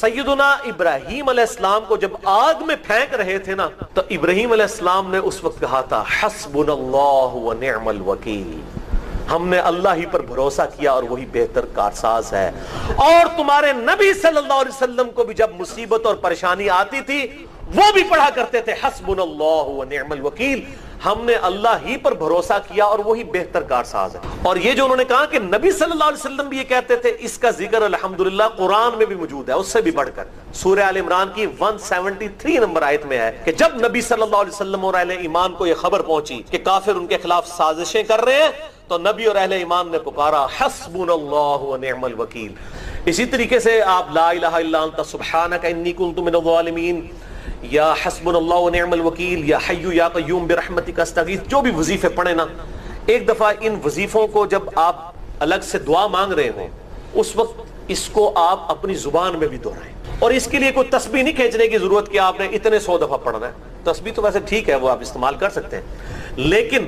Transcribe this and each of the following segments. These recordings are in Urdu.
سیدنا ابراہیم علیہ السلام کو جب آگ میں پھینک رہے تھے نا، تو ابراہیم علیہ السلام نے اس وقت کہا تھا حسبنا اللہ ونعم الوکیل، ہم نے اللہ ہی پر بھروسہ کیا اور وہی بہتر کارساز ہے۔ اور تمہارے نبی صلی اللہ علیہ وسلم کو بھی جب مصیبت اور پریشانی آتی تھی وہ بھی پڑھا کرتے تھے حسبنا اللہ ونعم الوکیل، ہم نے اللہ ہی پر بھروسہ کیا اور وہی بہتر کارساز ہے۔ اور یہ جو انہوں نے کہا کہ نبی صلی اللہ علیہ وسلم بھی یہ کہتے تھے، اس کا ذکر الحمدللہ قرآن میں بھی موجود ہے، اس سے بھی بڑھ کر سورہ آل عمران کی 173 نمبر آیت میں ہے کہ جب نبی صلی اللہ علیہ وسلم اور اہل ایمان کو یہ خبر پہنچی کہ کافر ان کے خلاف سازشیں کر رہے ہیں، تو نبی اور اہل ایمان نے پکارا حسبنا اللہ ونعم الوکیل۔ اسی طریقے سے آپ لا الہ الا انت سبحانک انی کنت من الظالمین، یا حسبنا اللہ ونعم الوکیل، یا حی یا قیوم برحمتک استغیث، جو بھی وظیفے پڑھیں نا، ایک دفعہ ان وظیفوں کو جب آپ الگ سے دعا مانگ رہے ہوں اس وقت اس کو آپ اپنی زبان میں بھی دہرائیں، اور اس کے لیے کوئی تسبیح نہیں کھینچنے کی ضرورت کہ آپ نے اتنے 100 دفعہ پڑھنا ہے۔ تسبیح تو ویسے ٹھیک ہے، وہ آپ استعمال کر سکتے ہیں، لیکن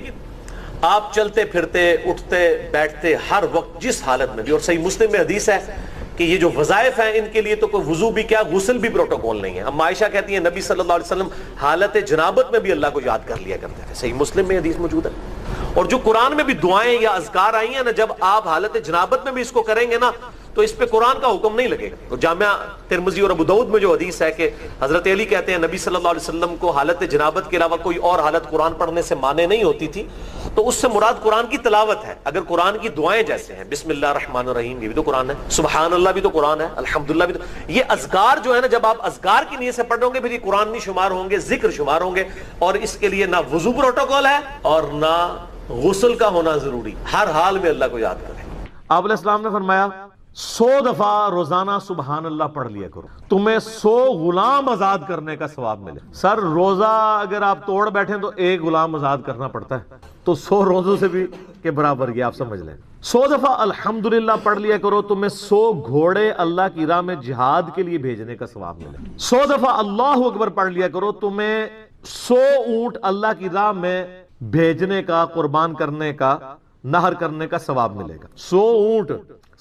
آپ چلتے پھرتے اٹھتے بیٹھتے ہر وقت جس حالت میں بھی، اور صحیح مسلم میں حدیث ہے کہ یہ جو وظائف ہیں ان کے لیے تو کوئی وضو بھی کیا غسل بھی پروٹوکول نہیں ہے۔ اب عائشہ کہتی ہیں نبی صلی اللہ علیہ وسلم حالت جنابت میں بھی اللہ کو یاد کر لیا کرتے تھے، صحیح مسلم میں حدیث موجود ہے۔ اور جو قرآن میں بھی دعائیں یا اذکار آئی ہیں نا، جب آپ حالت جنابت میں بھی اس کو کریں گے نا تو اس پہ قرآن کا حکم نہیں لگے گا۔ تو جامعہ ترمذی اور ابو داؤد میں جو حدیث ہے کہ حضرت علی کہتے ہیں نبی صلی اللہ علیہ وسلم کو حالت جنابت کے علاوہ کوئی اور حالت قرآن پڑھنے سے مانے نہیں ہوتی تھی، تو اس سے مراد قرآن کی تلاوت ہے۔ اگر قرآن کی دعائیں جیسے ہیں بسم اللہ الرحمن الرحیم، یہ بھی تو قرآن ہے، سبحان اللہ بھی تو قرآن ہے، الحمدللہ بھی تو، یہ اذکار جو ہے نا جب آپ اذکار کی نیت سے پڑھ رہے ہوں گے پھر یہ قرآن نہیں شمار ہوں گے، ذکر شمار ہوں گے، اور اس کے لیے نہ وضو پروٹوکول ہے اور نہ غسل کا ہونا ضروری، ہر حال میں اللہ کو یاد کریں۔ آپ علیہ السلام نے فرمایا 100 دفعہ روزانہ سبحان اللہ پڑھ لیا کرو، تمہیں 100 غلام آزاد کرنے کا ثواب ملے۔ سر روزہ اگر آپ توڑ بیٹھیں تو ایک غلام آزاد کرنا پڑتا ہے، تو 100 روزوں سے بھی کے برابر یہ آپ سمجھ لیں۔ 100 دفعہ الحمدللہ پڑھ لیا کرو، تمہیں 100 گھوڑے اللہ کی راہ میں جہاد کے لیے بھیجنے کا ثواب ملے۔ 100 دفعہ اللہ اکبر پڑھ لیا کرو، تمہیں 100 اونٹ اللہ کی راہ میں بھیجنے کا، قربان کرنے کا، نہر کرنے کا ثواب ملے گا۔ 100 اونٹ،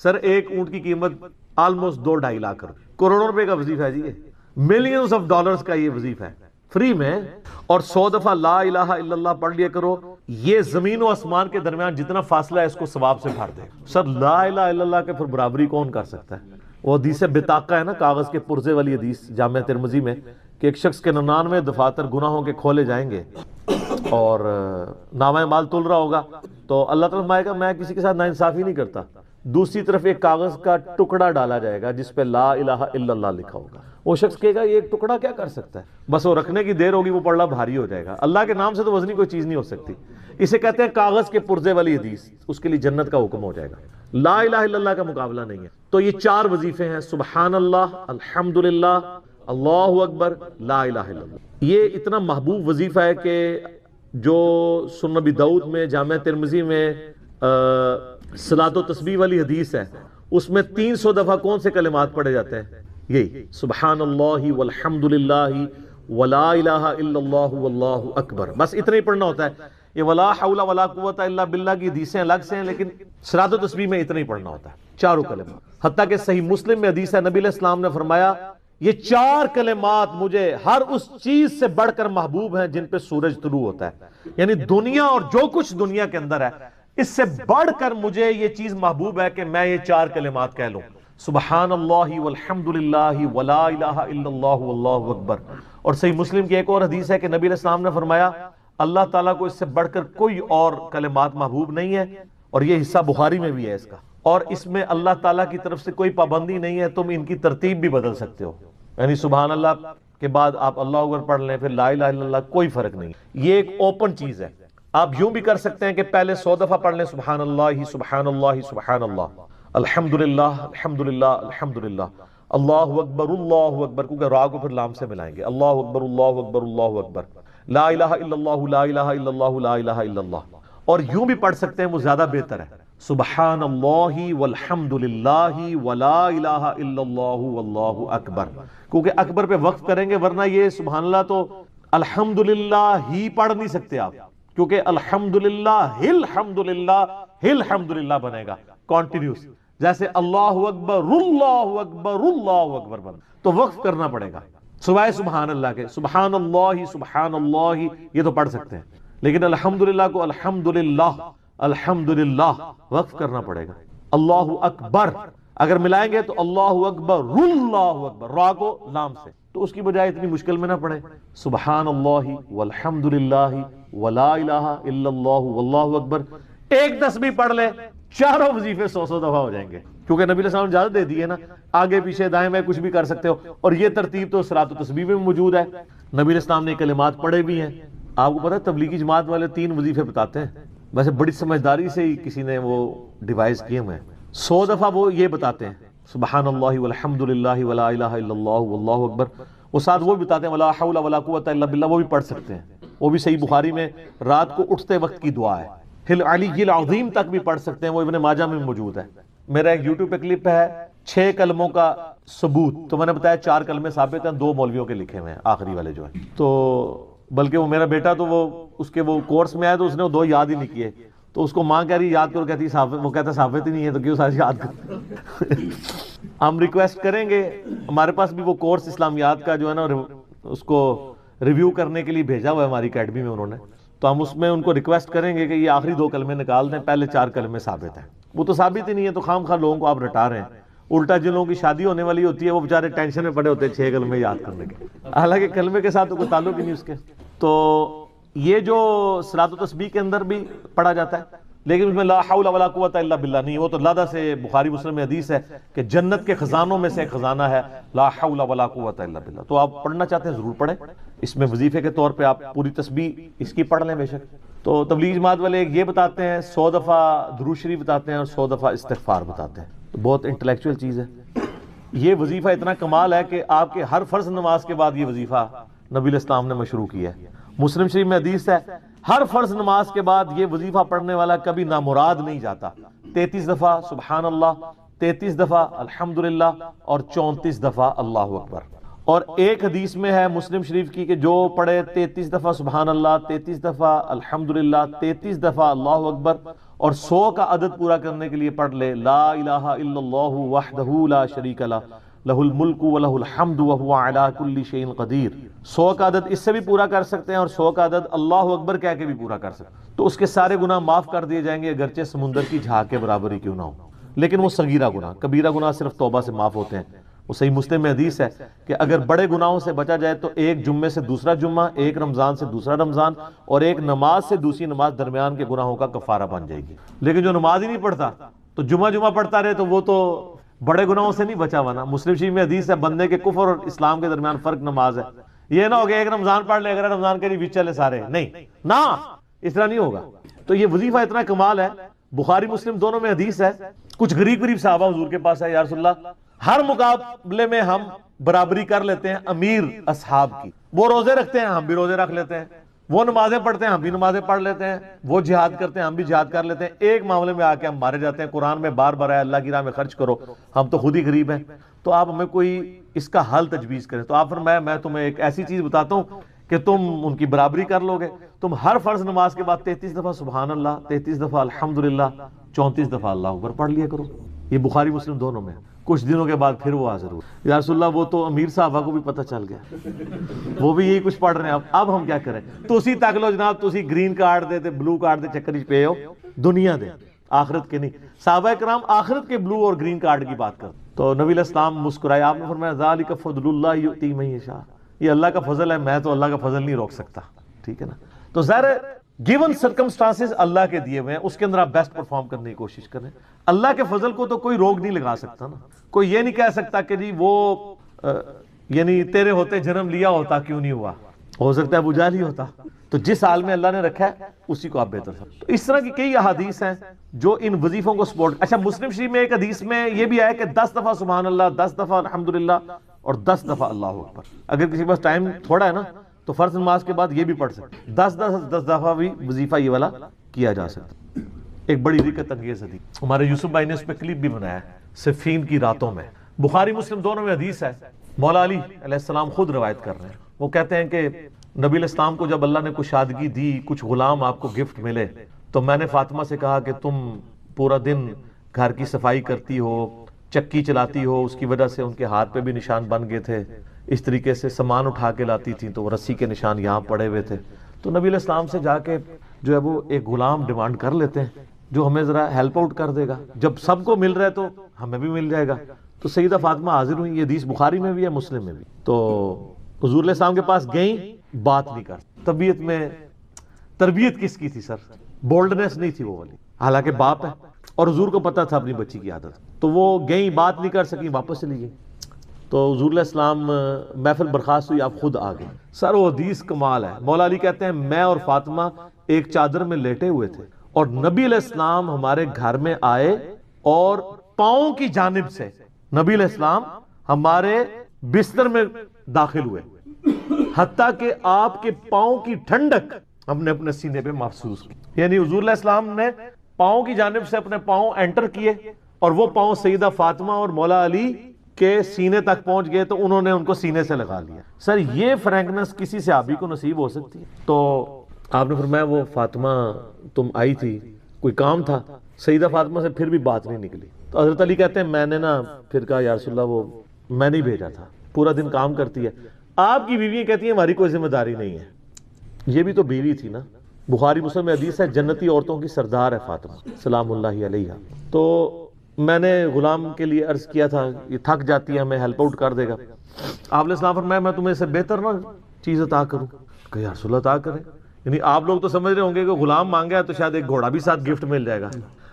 سر ایک اونٹ کی قیمت آلموسٹ 2-2.5 لاکھ روپے، کروڑوں روپے کا وظیفہ ہے جی، ملینز آف ڈالرز کا یہ وظیفہ ہے فری میں۔ اور 100 دفعہ لا الہ الا اللہ پڑھ لیا کرو، یہ زمین و آسمان کے درمیان جتنا فاصلہ ہے اس کو ثواب سے بھر دے۔ سر لا الہ الا اللہ کے پھر برابری کون کر سکتا ہے؟ وہ حدیث بطاقہ ہے نا، کاغذ کے پرزے والی حدیث جامعہ ترمذی میں، کہ ایک شخص کے 99 دفاتر گناہوں کے کھولے جائیں گے اور نامہ مال تل رہا ہوگا، تو اللہ تعالیٰ فرمائے گا میں کسی کے ساتھ ناانصافی نہیں کرتا۔ دوسری طرف ایک کاغذ کا ٹکڑا ڈالا جائے گا جس پہ لا الہ الا اللہ لکھا ہوگا، وہ شخص کہے گا یہ ایک ٹکڑا کیا کر سکتا ہے، بس وہ رکھنے کی دیر ہوگی وہ پڑھنا بھاری ہو جائے گا۔ اللہ کے نام سے تو وزنی کوئی چیز نہیں ہو سکتی، اسے کہتے ہیں کاغذ کے پرزے والی حدیث، اس کے لیے جنت کا حکم ہو جائے گا۔ لا الہ الا اللہ کا مقابلہ نہیں ہے۔ تو یہ 4 وظیفے ہیں، سبحان اللہ، الحمدللہ، اللہ اکبر، لا الہ الا اللہ۔ یہ اتنا محبوب وظیفہ ہے کہ جو سنن ابی داؤد میں، جامعہ ترمذی میں صلاۃ و تسبیح والی حدیث ہے، اس میں 300 دفعہ کون سے کلمات پڑھے جاتے ہیں؟ یہی سبحان اللہ والحمد للہ ولا الہ الا اللہ واللہ اکبر، بس اتنا ہی پڑھنا ہوتا ہے۔ یہ ولا حول ولا قوت الا باللہ کی حدیثیں الگ سے ہیں، لیکن صلاۃ و تسبیح میں اتنا ہی پڑھنا ہوتا ہے، چاروں کلمات۔ حتیٰ کہ صحیح مسلم میں حدیث ہے، نبی علیہ السلام نے فرمایا یہ 4 کلمات مجھے ہر اس چیز سے بڑھ کر محبوب ہیں جن پہ سورج طلوع ہوتا ہے، یعنی دنیا اور جو کچھ دنیا کے اندر ہے اس سے بڑھ کر مجھے یہ چیز محبوب ہے کہ میں یہ 4 کلمات کہہ لوں، سبحان اللہ والحمد للہ ولا الہ الا اللہ واللہ اکبر۔ اور صحیح مسلم کی ایک اور حدیث ہے کہ نبی علیہ السلام نے فرمایا اللہ تعالیٰ کو اس سے بڑھ کر کوئی اور کلمات محبوب نہیں ہے، اور یہ حصہ بخاری میں بھی ہے اس کا، اور اس میں اللہ تعالیٰ کی طرف سے کوئی پابندی نہیں ہے، تم ان کی ترتیب بھی بدل سکتے ہو، یعنی سبحان اللہ کے بعد آپ اللہ اکبر پڑھ لیں، پھر لا الہ الا اللہ، کوئی فرق نہیں۔ یہ ایک اوپن چیز ہے، آپ یوں بھی کر سکتے ہیں کہ پہلے 100 دفعہ پڑھ لیں سبحان اللہ سبحان اللہ سبحان اللہ، الحمدللہ الحمدللہ الحمدللہ، اللہ اکبر، کیونکہ را کو پھر لام سے ملائیں گے، اللہ اکبر اللہ اکبر اللہ اکبر، لا الہ الا اللہ لا الہ الا اللہ لا الہ الا اللہ۔ اور یوں بھی پڑھ سکتے ہیں، وہ زیادہ بہتر ہے، سبحان اللہ والحمدللہ ولا الہ الا اللہ واللہ اکبر، کیونکہ اکبر پہ وقف کریں گے، ورنہ یہ سبحان اللہ تو الحمدللہ ہی پڑھ نہیں سکتے آپ، کیونکہ الحمدللہ الحمدللہ الحمدللہ بنے گا کنٹینیوس، جیسے اللہ اکبر اللہ اکبر اللہ اکبر بن، تو وقف کرنا پڑے گا سوائے سبحان اللہ کے. سبحان اللہ یہ تو پڑھ سکتے ہیں، لیکن الحمدللہ کو الحمدللہ الحمدللہ وقف کرنا پڑے گا. اللہ اکبر اگر ملائیں گے تو اللہ اکبر اللہ اکبر، را کو لام سے، تو اس کی بجائے اتنی مشکل میں نہ پڑے. سبحان اللہ والحمدللہ ولا الہ الا اللہ واللہ اکبر، ایک تسبیح پڑھ لے، چاروں وظیفے 100 دفعہ ہو جائیں گے، کیونکہ نبی علیہ السلام نے اجازت دے دی ہے نا، آگے پیچھے دائیں بائیں کچھ بھی کر سکتے ہو. اور یہ ترتیب تو صلاۃ و تسبیح میں موجود ہے. نبی علیہ السلام نے کلمات پڑھے بھی ہیں. آپ کو پتہ ہے تبلیغی جماعت والے 3 وظیفے بتاتے ہیں، ویسے بڑی سمجھداری سے ہی کسی نے وہ ڈیوائس کیے ہوئے ہیں. 100 دفعہ وہ یہ بتاتے ہیں سبحان اللہ والحمدللہ ولا الہ الا اللہ واللہ اکبر. وہ ساتھ وہ بھی بتاتے ہیں ولا حول ولا قوت الا باللہ، وہ بھی پڑھ سکتے ہیں. وہ بھی صحیح بخاری میں رات کو اٹھتے وقت کی دعا ہے. ہل علی العظیم تک بھی پڑھ سکتے ہیں، وہ ابن ماجہ میں موجود ہے. میرا ایک یوٹیوب پہ کلپ ہے 6 کلموں کا ثبوت، تو میں نے بتایا 4 کلمے ثابت ہیں، 2 مولویوں کے لکھے ہوئے ہیں آخری والے جو ہیں. تو بلکہ وہ میرا بیٹا تو وہ اس کے وہ کورس میں آیا تو اس نے وہ 2 یاد ہی نہیں کیے، تو اس کو ماں کہہ رہی یاد کرو، کہتی ثابت، وہ کہتا ثابت ہی نہیں ہے تو کیوں ساری یاد کرو. ہم ریکویسٹ کریں گے، ہمارے پاس بھی وہ کورس اسلامیات کا جو ہے نا اس کو ریویو کرنے کے لیے بھیجا ہوا ہے ہماری اکیڈمی میں انہوں نے، تو ہم اس میں ان کو ریکویسٹ کریں گے کہ یہ آخری 2 کلمے نکال دیں، پہلے 4 کلمے ثابت ہیں. وہ تو ثابت ہی نہیں ہے، تو خام خواہ لوگوں کو آپ رٹا رہے ہیں. الٹا جن لوگوں کی شادی ہونے والی ہوتی ہے وہ بیچارے ٹینشن میں پڑے ہوتے ہیں 6 کلمے یاد کرنے کے، حالانکہ کلمے کے ساتھ تو کوئی تعلق ہی نہیں اس کے. تو یہ جو صلاۃ و تسبیح کے اندر بھی پڑھا جاتا ہے، لیکن اس میں لا حول ولا قوت الا باللہ نہیں. وہ تو لادہ سے بخاری مسلم میں حدیث ہے کہ جنت کے خزانوں میں سے ایک خزانہ ہے لا حول ولا قوت الا باللہ. تو آپ پڑھنا چاہتے ہیں ضرور پڑھیں. اس میں وظیفے کے طور پہ آپ پوری تسبیح اس کی پڑھ لیں بے شک. تو تبلیغ جماعت والے یہ بتاتے ہیں 100 دفعہ درود شریف بتاتے ہیں اور 100 دفعہ استغفار بتاتے ہیں. تو بہت انٹلیکچوئل چیز ہے. یہ وظیفہ اتنا کمال ہے کہ آپ کے ہر فرض نماز کے بعد یہ وظیفہ نبی علیہ السلام نے مشروع کیا ہے. مسلم شریف میں حدیث ہے ہر فرض نماز کے بعد یہ وظیفہ پڑھنے والا کبھی نامراد نہیں جاتا. 33 دفعہ سبحان اللہ، 33 دفعہ الحمدللہ اور 34 دفعہ اللہ اکبر. اور ایک حدیث میں ہے مسلم شریف کی کہ جو پڑھے 33 دفعہ سبحان اللہ، 33 دفعہ الحمدللہ، 33 دفعہ اللہ اکبر اور 100 کا عدد پورا کرنے کے لیے پڑھ لے لا الہ الا اللہ وحدہ لا شریک لہ لہ الملک ولہ الحمد وہو علی کل شیء قدیر. 100 کا عدد اس سے بھی پورا کر سکتے ہیں اور 100 کا عدد اللہ اکبر کہہ کے بھی پورا کر سکتے ہیں، تو اس کے سارے گناہ معاف کر دیے جائیں گے اگرچہ سمندر کی جھاگ کے برابر ہی کیوں نہ ہو. لیکن وہ صغیرہ گناہ، کبیرہ گناہ صرف توبہ سے معاف ہوتے ہیں. وہ صحیح مسلم میں حدیث ہے کہ اگر بڑے گناہوں سے بچا جائے تو ایک جمعے سے دوسرا جمعہ، ایک رمضان سے دوسرا رمضان اور ایک نماز سے دوسری نماز درمیان کے گناہوں کا کفارہ بن جائے گی. لیکن جو نماز ہی نہیں پڑھتا تو جمعہ پڑھتا رہے تو وہ تو بڑے گناہوں سے نہیں بچا ہوا نا. مسلم شریف میں حدیث ہے بندے کے کفر اور اسلام کے درمیان فرق نماز ہے. یہ نہ ہو کہ ایک رمضان پڑھ لے اگر رمضان کے بیچ چلے سارے، نہیں نہ، اس طرح نہیں ہوگا. تو یہ وظیفہ اتنا کمال ہے، بخاری مسلم دونوں میں حدیث ہے. کچھ غریب صحابہ حضور کے پاس ہے، یا رسول اللہ ہر مقابلے میں ہم برابری کر لیتے ہیں امیر اصحاب کی. وہ روزے رکھتے ہیں ہم بھی روزے رکھ لیتے ہیں، وہ نمازیں پڑھتے ہیں ہم بھی نمازیں پڑھ لیتے ہیں، وہ جہاد کرتے ہیں ہم بھی جہاد کر لیتے ہیں. ایک معاملے میں آ کے ہم مارے جاتے ہیں. قرآن میں بار بار ہے اللہ کی راہ میں خرچ کرو، ہم تو خود ہی غریب ہیں. تو آپ ہمیں کوئی اس کا حل تجویز کریں. تو آپ فرمایا میں تمہیں ایک ایسی چیز بتاتا ہوں کہ تم ان کی برابری کر لو گے. تم ہر فرض نماز کے بعد 33 دفعہ سبحان اللہ، 33 دفعہ الحمدللہ، 34 دفعہ اللہ اکبر پڑھ لیا کرو. یہ بخاری مسلم دونوں میں. کچھ دنوں کے بعد پھر وہ حاضر ہوا، یا رسول اللہ وہ تو امیر صحابہ کو بھی پتہ چل گیا، وہ بھی یہی کچھ پڑھ رہے ہیں. اب ہم کیا کریں؟ تو اسی تک لو جناب، تو اسی گرین کارڈ دے بلو کارڈ دے چکر پہ ہو، دنیا دے آخرت کے نہیں. صحابہ کرام آخرت کے بلو اور گرین کارڈ کی بات کر. تو نبی علیہ السلام مسکرائے، آپ نے فرمایا ذالک فضل اللہ یؤتی من یشاء، یہ اللہ کا فضل ہے، میں تو اللہ کا فضل نہیں روک سکتا. ٹھیک ہے نا. تو ظاہر گیون سرکمسٹانسز اللہ کے دیے ہوئے ہیں، اس کے اندر آپ بیسٹ پرفارم کرنے کی کوشش کریں. اللہ کے فضل کو تو کوئی روک نہیں لگا سکتا نا. کوئی یہ نہیں کہہ سکتا کہ جی وہ یعنی تیرے ہوتے جنم لیا ہوتا کیوں نہیں ہوا، ہو سکتا ہے ابو جہل ہی ہوتا. تو جس حال میں اللہ نے رکھا ہے اسی کو آپ بہتر سمجھیں. تو اس طرح کی کئی احادیث ہیں جو ان وظیفوں کو سپورٹ. اچھا مسلم شریف میں ایک حدیث میں یہ بھی آیا کہ 10 دفعہ سبحان اللہ، 10 دفعہ الحمدللہ اور 10 دفعہ اللہ اکبر. اگر کسی پاس ٹائم تھوڑا ہے نا تو فرض نماز کے بعد یہ بھی پڑھ سکتے، 10 دفعہ بھی وظیفہ یہ والا کیا جا سکتا. ایک بڑی رکت انگیز حدیث ہمارے یوسف بھائی نے اس پہ کلپ بھی بنایا ہے، صفین کی راتوں میں. بخاری مسلم دونوں میں حدیث ہے. مولا علی علیہ السلام خود روایت کر رہے ہیں. وہ کہتے ہیں کہ نبی علیہ السلام کو جب اللہ نے کشادگی دی، کچھ غلام آپ کو گفٹ ملے، تو میں نے فاطمہ سے کہا کہ تم پورا دن گھر کی صفائی کرتی ہو، چکی چلاتی ہو، اس کی وجہ سے ان کے ہاتھ پہ بھی نشان بن گئے تھے، اس طریقے سے سامان اٹھا کے لاتی تھیں تو وہ رسی کے نشان یہاں پڑے ہوئے تھے. تو نبی علیہ السلام سے جا کے جو ہے وہ ایک غلام ڈیمانڈ کر لیتے ہیں جو ہمیں ذرا ہیلپ آؤٹ کر دے گا، جب سب کو مل رہا ہے تو ہمیں بھی مل جائے گا. تو سیدہ فاطمہ حاضر ہوئی. یہ حدیث بخاری میں بھی ہے، مسلم میں بھی. تو حضور علیہ السلام کے پاس گئیں، بات نہیں کر، طبیعت میں تربیت کس کی تھی سر؟ بولڈنس نہیں تھی وہ والی، حالانکہ باپ ہے اور حضور کو پتا تھا اپنی بچی کی عادت. تو وہ گئیں، بات نہیں کر سکی، واپس چلی گئی. تو حضور علیہ السلام محفل برخاست ہوئی، آپ خود آ گئے. سر وہ حدیث کمال ہے. مولا علی کہتے ہیں میں اور فاطمہ ایک چادر میں لیٹے ہوئے تھے اور نبی علیہ السلام ہمارے گھر میں آئے اور پاؤں کی جانب سے نبی علیہ السلام ہمارے بستر میں داخل ہوئے، حتیٰ کہ آپ کے پاؤں کی ٹھنڈک ہم نے اپنے سینے پہ محسوس کی. یعنی حضور علیہ السلام نے پاؤں کی جانب سے اپنے پاؤں انٹر کیے اور وہ پاؤں سیدہ فاطمہ اور مولا علی کے سینے تک پہنچ گئے تو انہوں نے ان کو سینے سے لگا لیا. سر یہ فرینکنس کسی صحابی کو نصیب ہو سکتی ہے؟ تو آپ نے فرمایا وہ فاطمہ تم آئی تھی، کوئی کام تھا؟ سیدہ فاطمہ سے پھر بھی بات نہیں نکلی. تو حضرت علی کہتے ہیں میں نے نا پھر کہا یا رسول اللہ وہ میں نہیں بھیجا تھا، پورا دن کام کرتی ہے. آپ کی بیویاں کہتی ہیں ہماری کوئی ذمہ داری نہیں ہے. یہ بھی تو بیوی تھی نا. بخاری مسلم میں حدیث ہے جنتی عورتوں کی سردار ہے فاطمہ سلام اللہ علیہ. تو میں نے غلام کے لیے عرض کیا تھا یہ تھک جاتی ہے ہمیں ہیلپ آؤٹ کر دے گا. آپ علیہ السلام فرمایا میں تمہیں اس سے بہتر نہ چیز عطا کروں؟ کہ یا رسول اللہ عطا کرے. یعنی آپ لوگ تو سمجھ رہے ہوں گے کہ غلام مانگا ہے تو شاید ایک گھوڑا بھی ساتھ گفٹ مل جائے گا.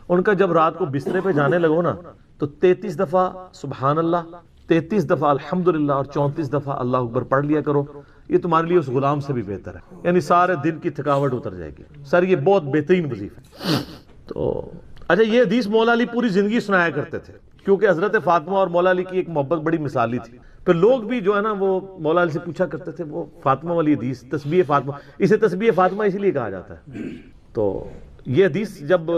ان کا جب رات کو بسترے پہ جانے لگو نا تو 33 دفعہ سبحان اللہ، 33 دفعہ الحمدللہ اور 34 دفعہ اللہ اکبر پڑھ لیا کرو. یہ تمہارے لیے اس غلام سے بھی بہتر ہے. یعنی سارے دن کی تھکاوٹ اتر جائے گی. سر یہ بہت بہترین وظیفہ ہے. تو اچھا یہ حدیث مولا علی پوری زندگی سنایا کرتے تھے کیونکہ حضرت فاطمہ اور مولا علی کی ایک محبت بڑی مثالی تھی. پھر لوگ بھی جو ہے نا وہ مولا علی سے پوچھا کرتے تھے وہ فاطمہ والی حدیث تسبیح فاطمہ، اسے تسبیح فاطمہ اسی لیے کہا جاتا ہے. تو یہ حدیث جب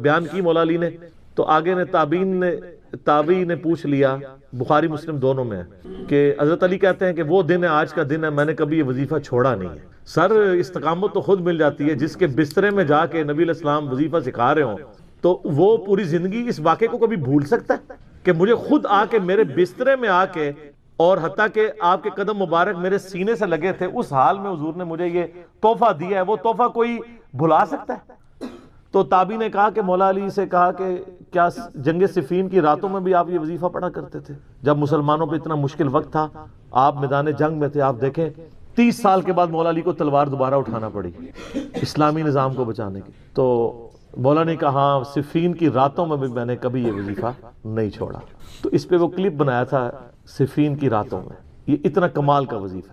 بیان کی مولا علی نے تو آگے نے تابعین نے پوچھ لیا، بخاری مسلم دونوں میں ہے کہ حضرت علی کہتے ہیں کہ وہ دن ہے آج کا دن ہے، میں نے کبھی یہ وظیفہ چھوڑا نہیں ہے. سر استقامت تو خود مل جاتی ہے. جس کے بسترے میں جا کے نبی علیہ السلام وظیفہ سکھا رہے ہوں تو وہ پوری زندگی اس واقعے کو کبھی بھول سکتا ہے کہ مجھے خود آ کے میرے بسترے میں آ کے اور حتیٰ کہ آپ کے قدم مبارک میرے سینے سے لگے تھے، اس حال میں حضور نے مجھے یہ تحفہ دیا ہے، وہ تحفہ کوئی بھلا سکتا ہے؟ تو تابعی نے کہا کہ مولا علی سے کہا کہ کیا جنگ صفین کی راتوں میں بھی آپ یہ وظیفہ پڑھا کرتے تھے جب مسلمانوں پہ اتنا مشکل وقت تھا، آپ میدان جنگ میں تھے؟ آپ دیکھیں 30 سال کے بعد مولا علی کو تلوار دوبارہ اٹھانا پڑی اسلامی نظام کو بچانے کی. تو مولا نے کہا ہاں صفین کی راتوں میں بھی میں نے کبھی یہ وظیفہ نہیں چھوڑا. تو اس پہ وہ کلپ بنایا تھا صفین کی راتوں میں. یہ اتنا کمال کا وظیفہ.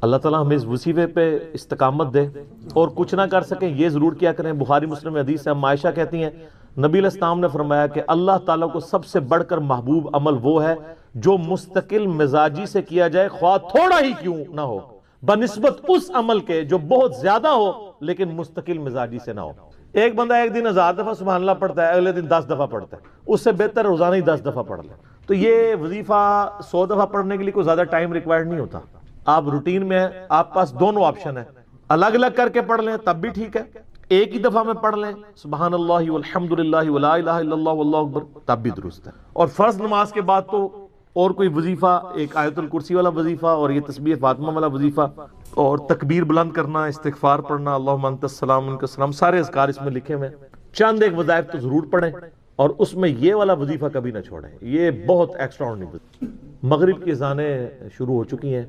اللہ تعالیٰ ہمیں اس وظیفے پہ استقامت دے اور کچھ نہ کر سکیں یہ ضرور کیا کریں. بخاری مسلم میں حدیث ہے، عائشہ کہتی ہیں نبی علیہ السلام نے فرمایا کہ اللہ تعالیٰ کو سب سے بڑھ کر محبوب عمل وہ ہے جو مستقل مزاجی سے کیا جائے خواہ تھوڑا ہی کیوں نہ ہو، بنسبت اس عمل کے جو بہت زیادہ ہو لیکن مستقل مزاجی سے نہ ہو. ایک بندہ ایک دن 1000 دفعہ سبحان اللہ پڑھتا ہے، اگلے دن 10 دفعہ پڑھتا ہے، اس سے بہتر روزانہ ہی 10 دفعہ پڑھ لیں. تو یہ وظیفہ 100 دفعہ پڑھنے کے لیے کوئی زیادہ ٹائم ریکوائرڈ نہیں ہوتا. آپ روٹین میں ہیں، آپ پاس دونوں آپشن ہیں، الگ الگ کر کے پڑھ لیں تب بھی ٹھیک ہے، ایک ہی دفعہ میں پڑھ لیں سبحان اللہ والحمدللہ ولا الہ الا اللہ واللہ اکبر تب بھی درست ہے. اور فرض نماز کے بعد تو اور کوئی وظیفہ، ایک آیت الکرسی والا وظیفہ اور یہ تسبیح فاطمہ والا وظیفہ اور تکبیر بلند کرنا، استغفار پڑھنا، اللہم انت السلام منک السلام، سارے اذکار اس میں لکھے ہوئے ہیں. چند ایک وظائف تو ضرور پڑھیں اور اس میں یہ والا وظیفہ کبھی نہ چھوڑیں. یہ بہت ایکسٹرا آرڈنری. مغرب کی اذانیں شروع ہو چکی ہیں،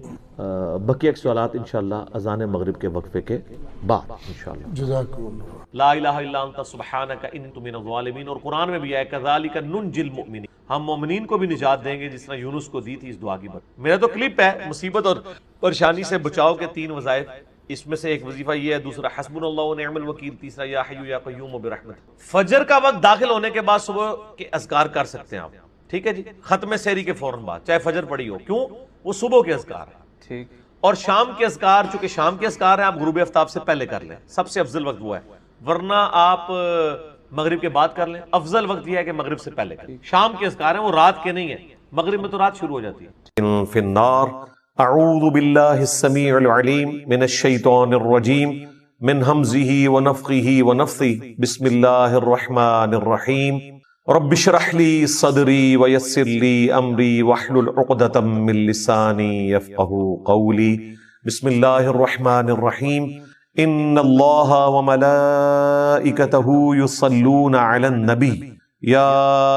بقیہ سوالات انشاءاللہ اذان مغرب کے وقفے کے بعد انشاءاللہ. جزاکم اللہ. لا الہ الا انت سبحانک انی من الظالمین. اور قرآن میں بھی ہے کذالک ننجی المؤمنین، ہم مومنین کو بھی نجات دیں گے جس طرح یونس کو دی تھی اس دعا کی برکت. میرا تو کلپ ہے مصیبت اور پریشانی سے بچاؤ کے 3 وظائف، اس میں سے ایک وظیفہ یہ ہے، دوسرا حسبنا اللہ ونعم الوکیل، تیسرا یا حی یا قیوم برحمت. فجر کا وقت داخل ہونے کے بعد صبح کے اذکار کر سکتے ہیں آپ، ٹھیک ہے جی، ختم سحری کے فوراً بعد چاہے فجر پڑی ہو، کیوں؟ وہ صبح کے اذکار ہیں. ٹھیک. اور شام کے اذکار، چونکہ شام کے اذکار ہیں، آپ غروب آفتاب سے پہلے کر لیں، سب سے افضل وقت وہ ہے. ورنہ آپ مغرب کے بعد کر لیں، افضل وقت یہ ہے کہ مغرب سے پہلے کریں. شام کے اذکار ہیں وہ رات کے نہیں ہیں، مغرب میں تو رات شروع ہو جاتی ہے. فی النار اعوذ باللہ السمیع العلیم من الشیطان الرجیم من ہمزہ ونفخہ ونفثہ بسم اللہ الرحمن الرحیم رب اشرح لی صدری ویسر لی امری واحلل عقدۃ من لسانی یفقہوا قولی۔ بسم اللہ الرحمن الرحیم۔ ان اللہ وملائکتہ یصلون علی النبی یا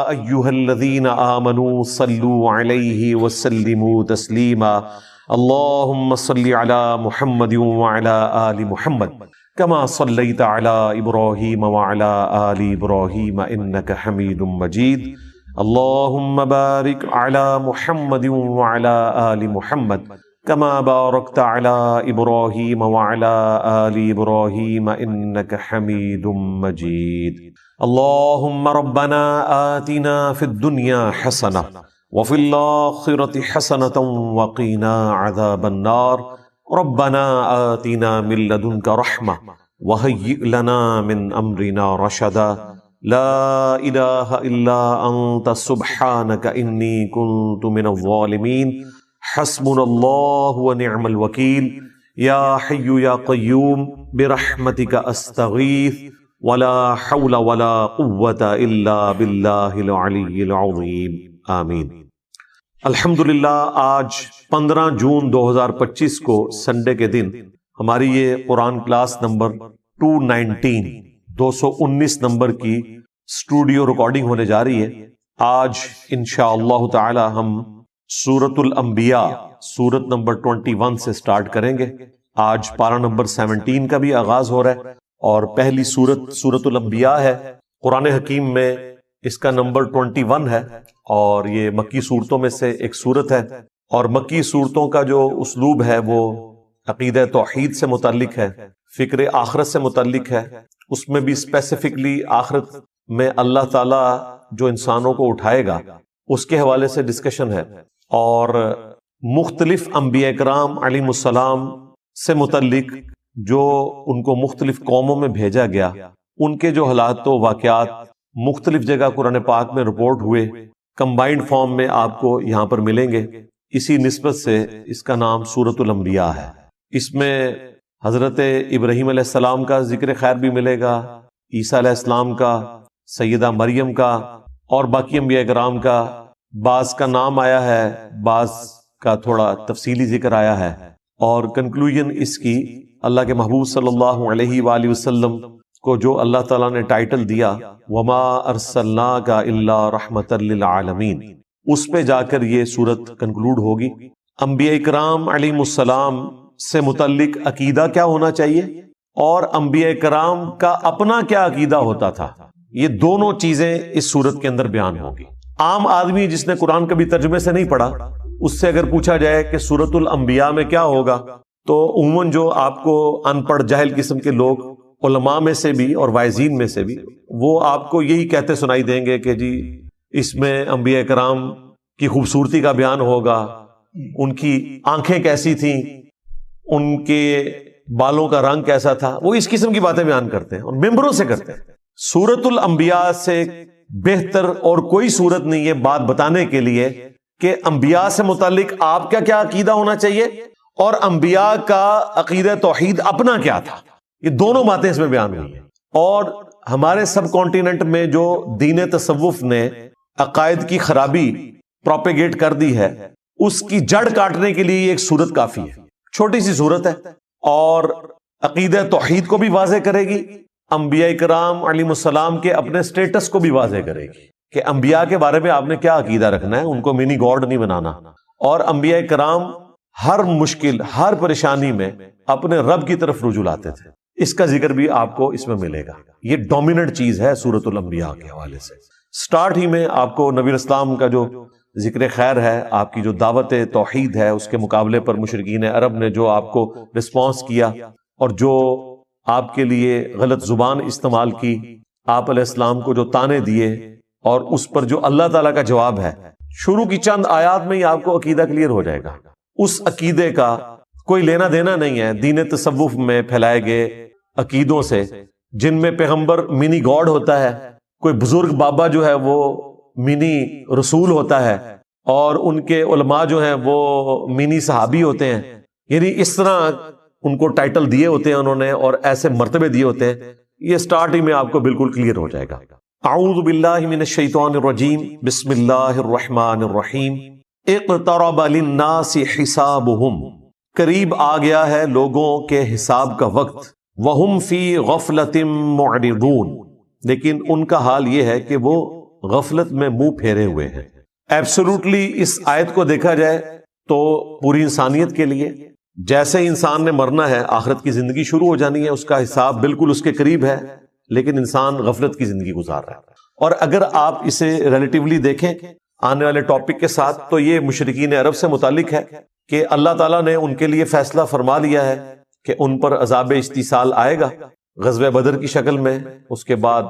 ایہا الذین آمنوا صلوا علیہ وسلموا تسلیما۔ اللہم صل علی محمد وعلی آل محمد كما صليت على إبراهيم وعلى آل إبراهيم إنك حميد مجيد۔ اللهم بارك على محمد وعلى آل محمد كما باركت على إبراهيم وعلى آل إبراهيم إنك حميد مجيد۔ اللهم ربنا آتنا في الدنيا حسنة وفي الآخرة حسنة وقنا عذاب النار۔ ربنا آتنا من لدنك رحمة وهيئ لنا من أمرنا رشدا۔ لا إله إلا أنت سبحانك إني كنت من الظالمين۔ حسبنا الله ونعم الوكيل۔ يا حي يا قيوم برحمتك أستغيث ولا حول ولا قوة إلا بالله العلي العظيم۔ آمین۔ الحمدللہ آج 15 جون 2025 کو سنڈے کے دن ہماری یہ قرآن کلاس نمبر 219 نمبر کی اسٹوڈیو ریکارڈنگ ہونے جا رہی ہے۔ آج انشاءاللہ تعالی ہم سورۃ الانبیاء سورت نمبر 21 سے سٹارٹ کریں گے۔ آج پارہ نمبر 17 کا بھی آغاز ہو رہا ہے اور پہلی سورت الانبیاء ہے۔ قرآن حکیم میں اس کا نمبر 21 ہے اور یہ مکی صورتوں میں سے ایک صورت ہے، اور مکی صورتوں کا جو اسلوب ہے وہ عقیدہ توحید سے متعلق ہے، فکر آخرت سے متعلق ہے۔ اس میں بھی اسپیسیفکلی آخرت میں اللہ تعالیٰ جو انسانوں کو اٹھائے گا اس کے حوالے سے ڈسکشن ہے، اور مختلف انبیاء کرام علیہ السلام سے متعلق جو ان کو مختلف قوموں میں بھیجا گیا، ان کے جو حالات و واقعات مختلف جگہ قرآن پاک میں رپورٹ ہوئے، کمبائنڈ فارم میں آپ کو یہاں پر ملیں گے۔ اسی نسبت سے اس کا نام سورۃ الانبیاء ہے۔ اس میں حضرت ابراہیم علیہ السلام کا ذکر خیر بھی ملے گا، عیسیٰ علیہ السلام کا، سیدہ مریم کا، اور باقی انبیاء کرام کا۔ بعض کا نام آیا ہے، بعض کا تھوڑا تفصیلی ذکر آیا ہے، اور کنکلوژن اس کی اللہ کے محبوب صلی اللہ علیہ وآلہ وسلم کو جو اللہ تعالیٰ نے ٹائٹل دیا وَمَا أَرْسَلْنَاكَ إِلَّا رَحْمَةً لِّلْعَالَمِينَ، اس پہ جا کر یہ سورت کنکلوڈ ہوگی۔ انبیاء کرام علیہ السلام سے متعلق عقیدہ کیا ہونا چاہیے اور انبیاء کرام کا اپنا کیا عقیدہ ہوتا تھا، یہ دونوں چیزیں اس سورت کے اندر بیان ہوگی۔ عام آدمی جس نے قرآن کبھی ترجمے سے نہیں پڑھا، اس سے اگر پوچھا جائے کہ سورۃ الانبیاء میں کیا ہوگا، تو عموماً جو آپ کو ان پڑھ جاہل قسم کے لوگ علماء میں سے بھی اور واعظین میں سے بھی، وہ آپ کو یہی کہتے سنائی دیں گے کہ جی اس میں انبیاء کرام کی خوبصورتی کا بیان ہوگا، ان کی آنکھیں کیسی تھیں، ان کے بالوں کا رنگ کیسا تھا، وہ اس قسم کی باتیں بیان کرتے ہیں اور ممبروں سے کرتے ہیں۔ سورۃ الانبیاء سے بہتر اور کوئی سورت نہیں ہے بات بتانے کے لیے کہ انبیاء سے متعلق آپ کا کیا عقیدہ ہونا چاہیے اور انبیاء کا عقیدہ توحید اپنا کیا تھا۔ یہ دونوں باتیں اس میں بیان ہوئی ہیں، اور ہمارے سب کانٹیننٹ میں جو دین تصوف نے عقائد کی خرابی پروپیگیٹ کر دی ہے، اس کی جڑ کاٹنے کے لیے ایک سورت کافی ہے۔ چھوٹی سی سورت ہے اور عقیدہ توحید کو بھی واضح کرے گی، انبیاء کرام علیہ السلام کے اپنے سٹیٹس کو بھی واضح کرے گی کہ انبیاء کے بارے میں آپ نے کیا عقیدہ رکھنا ہے، ان کو منی گاڈ نہیں بنانا، اور انبیاء کرام ہر مشکل ہر پریشانی میں اپنے رب کی طرف رجوع لاتے تھے۔ اس کا ذکر بھی آپ کو اس میں ملے گا۔ یہ ڈومیننٹ چیز ہے سورۃ الانبیاء کے حوالے سے۔ سٹارٹ ہی میں آپ کو نبی اسلام کا جو ذکر خیر ہے، آپ کی جو دعوت توحید ہے، اس کے مقابلے پر مشرکین عرب نے جو آپ کو رسپانس کیا اور جو آپ کے لیے غلط زبان استعمال کی، آپ علیہ السلام کو جو تانے دیے، اور اس پر جو اللہ تعالیٰ کا جواب ہے، شروع کی چند آیات میں ہی آپ کو عقیدہ کلیئر ہو جائے گا۔ اس عقیدے کا کوئی لینا دینا نہیں ہے دین تصوف میں پھیلائے گئے عقیدوں سے، جن میں پیغمبر منی گاڈ ہوتا ہے، کوئی بزرگ بابا جو ہے وہ منی رسول ہوتا ہے، اور ان کے علماء جو ہیں وہ منی صحابی ہوتے ہیں۔ یعنی اس طرح ان کو ٹائٹل دیے ہوتے ہیں انہوں نے، اور ایسے مرتبے دیے ہوتے ہیں۔ یہ سٹارٹ ہی میں آپ کو بالکل کلیئر ہو جائے گا۔ اعوذ باللہ من الشیطان الرجیم بسم اللہ الرحمن الرحیم اقترب للناس حسابهم، قریب آ گیا ہے لوگوں کے حساب کا وقت، وہم فی غفلۃ معرضون، لیکن ان کا حال یہ ہے کہ وہ غفلت میں منہ پھیرے ہوئے ہیں۔ ایبسولوٹلی اس آیت کو دیکھا جائے تو پوری انسانیت کے لیے جیسے انسان نے مرنا ہے، آخرت کی زندگی شروع ہو جانی ہے، اس کا حساب بالکل اس کے قریب ہے، لیکن انسان غفلت کی زندگی گزار رہا ہے۔ اور اگر آپ اسے ریلیٹیولی دیکھیں آنے والے ٹاپک کے ساتھ، تو یہ مشرکین عرب سے متعلق ہے کہ اللہ تعالیٰ نے ان کے لیے فیصلہ فرما لیا ہے کہ ان پر عذاب استیصال آئے گا، غزوہ بدر کی شکل میں، اس کے بعد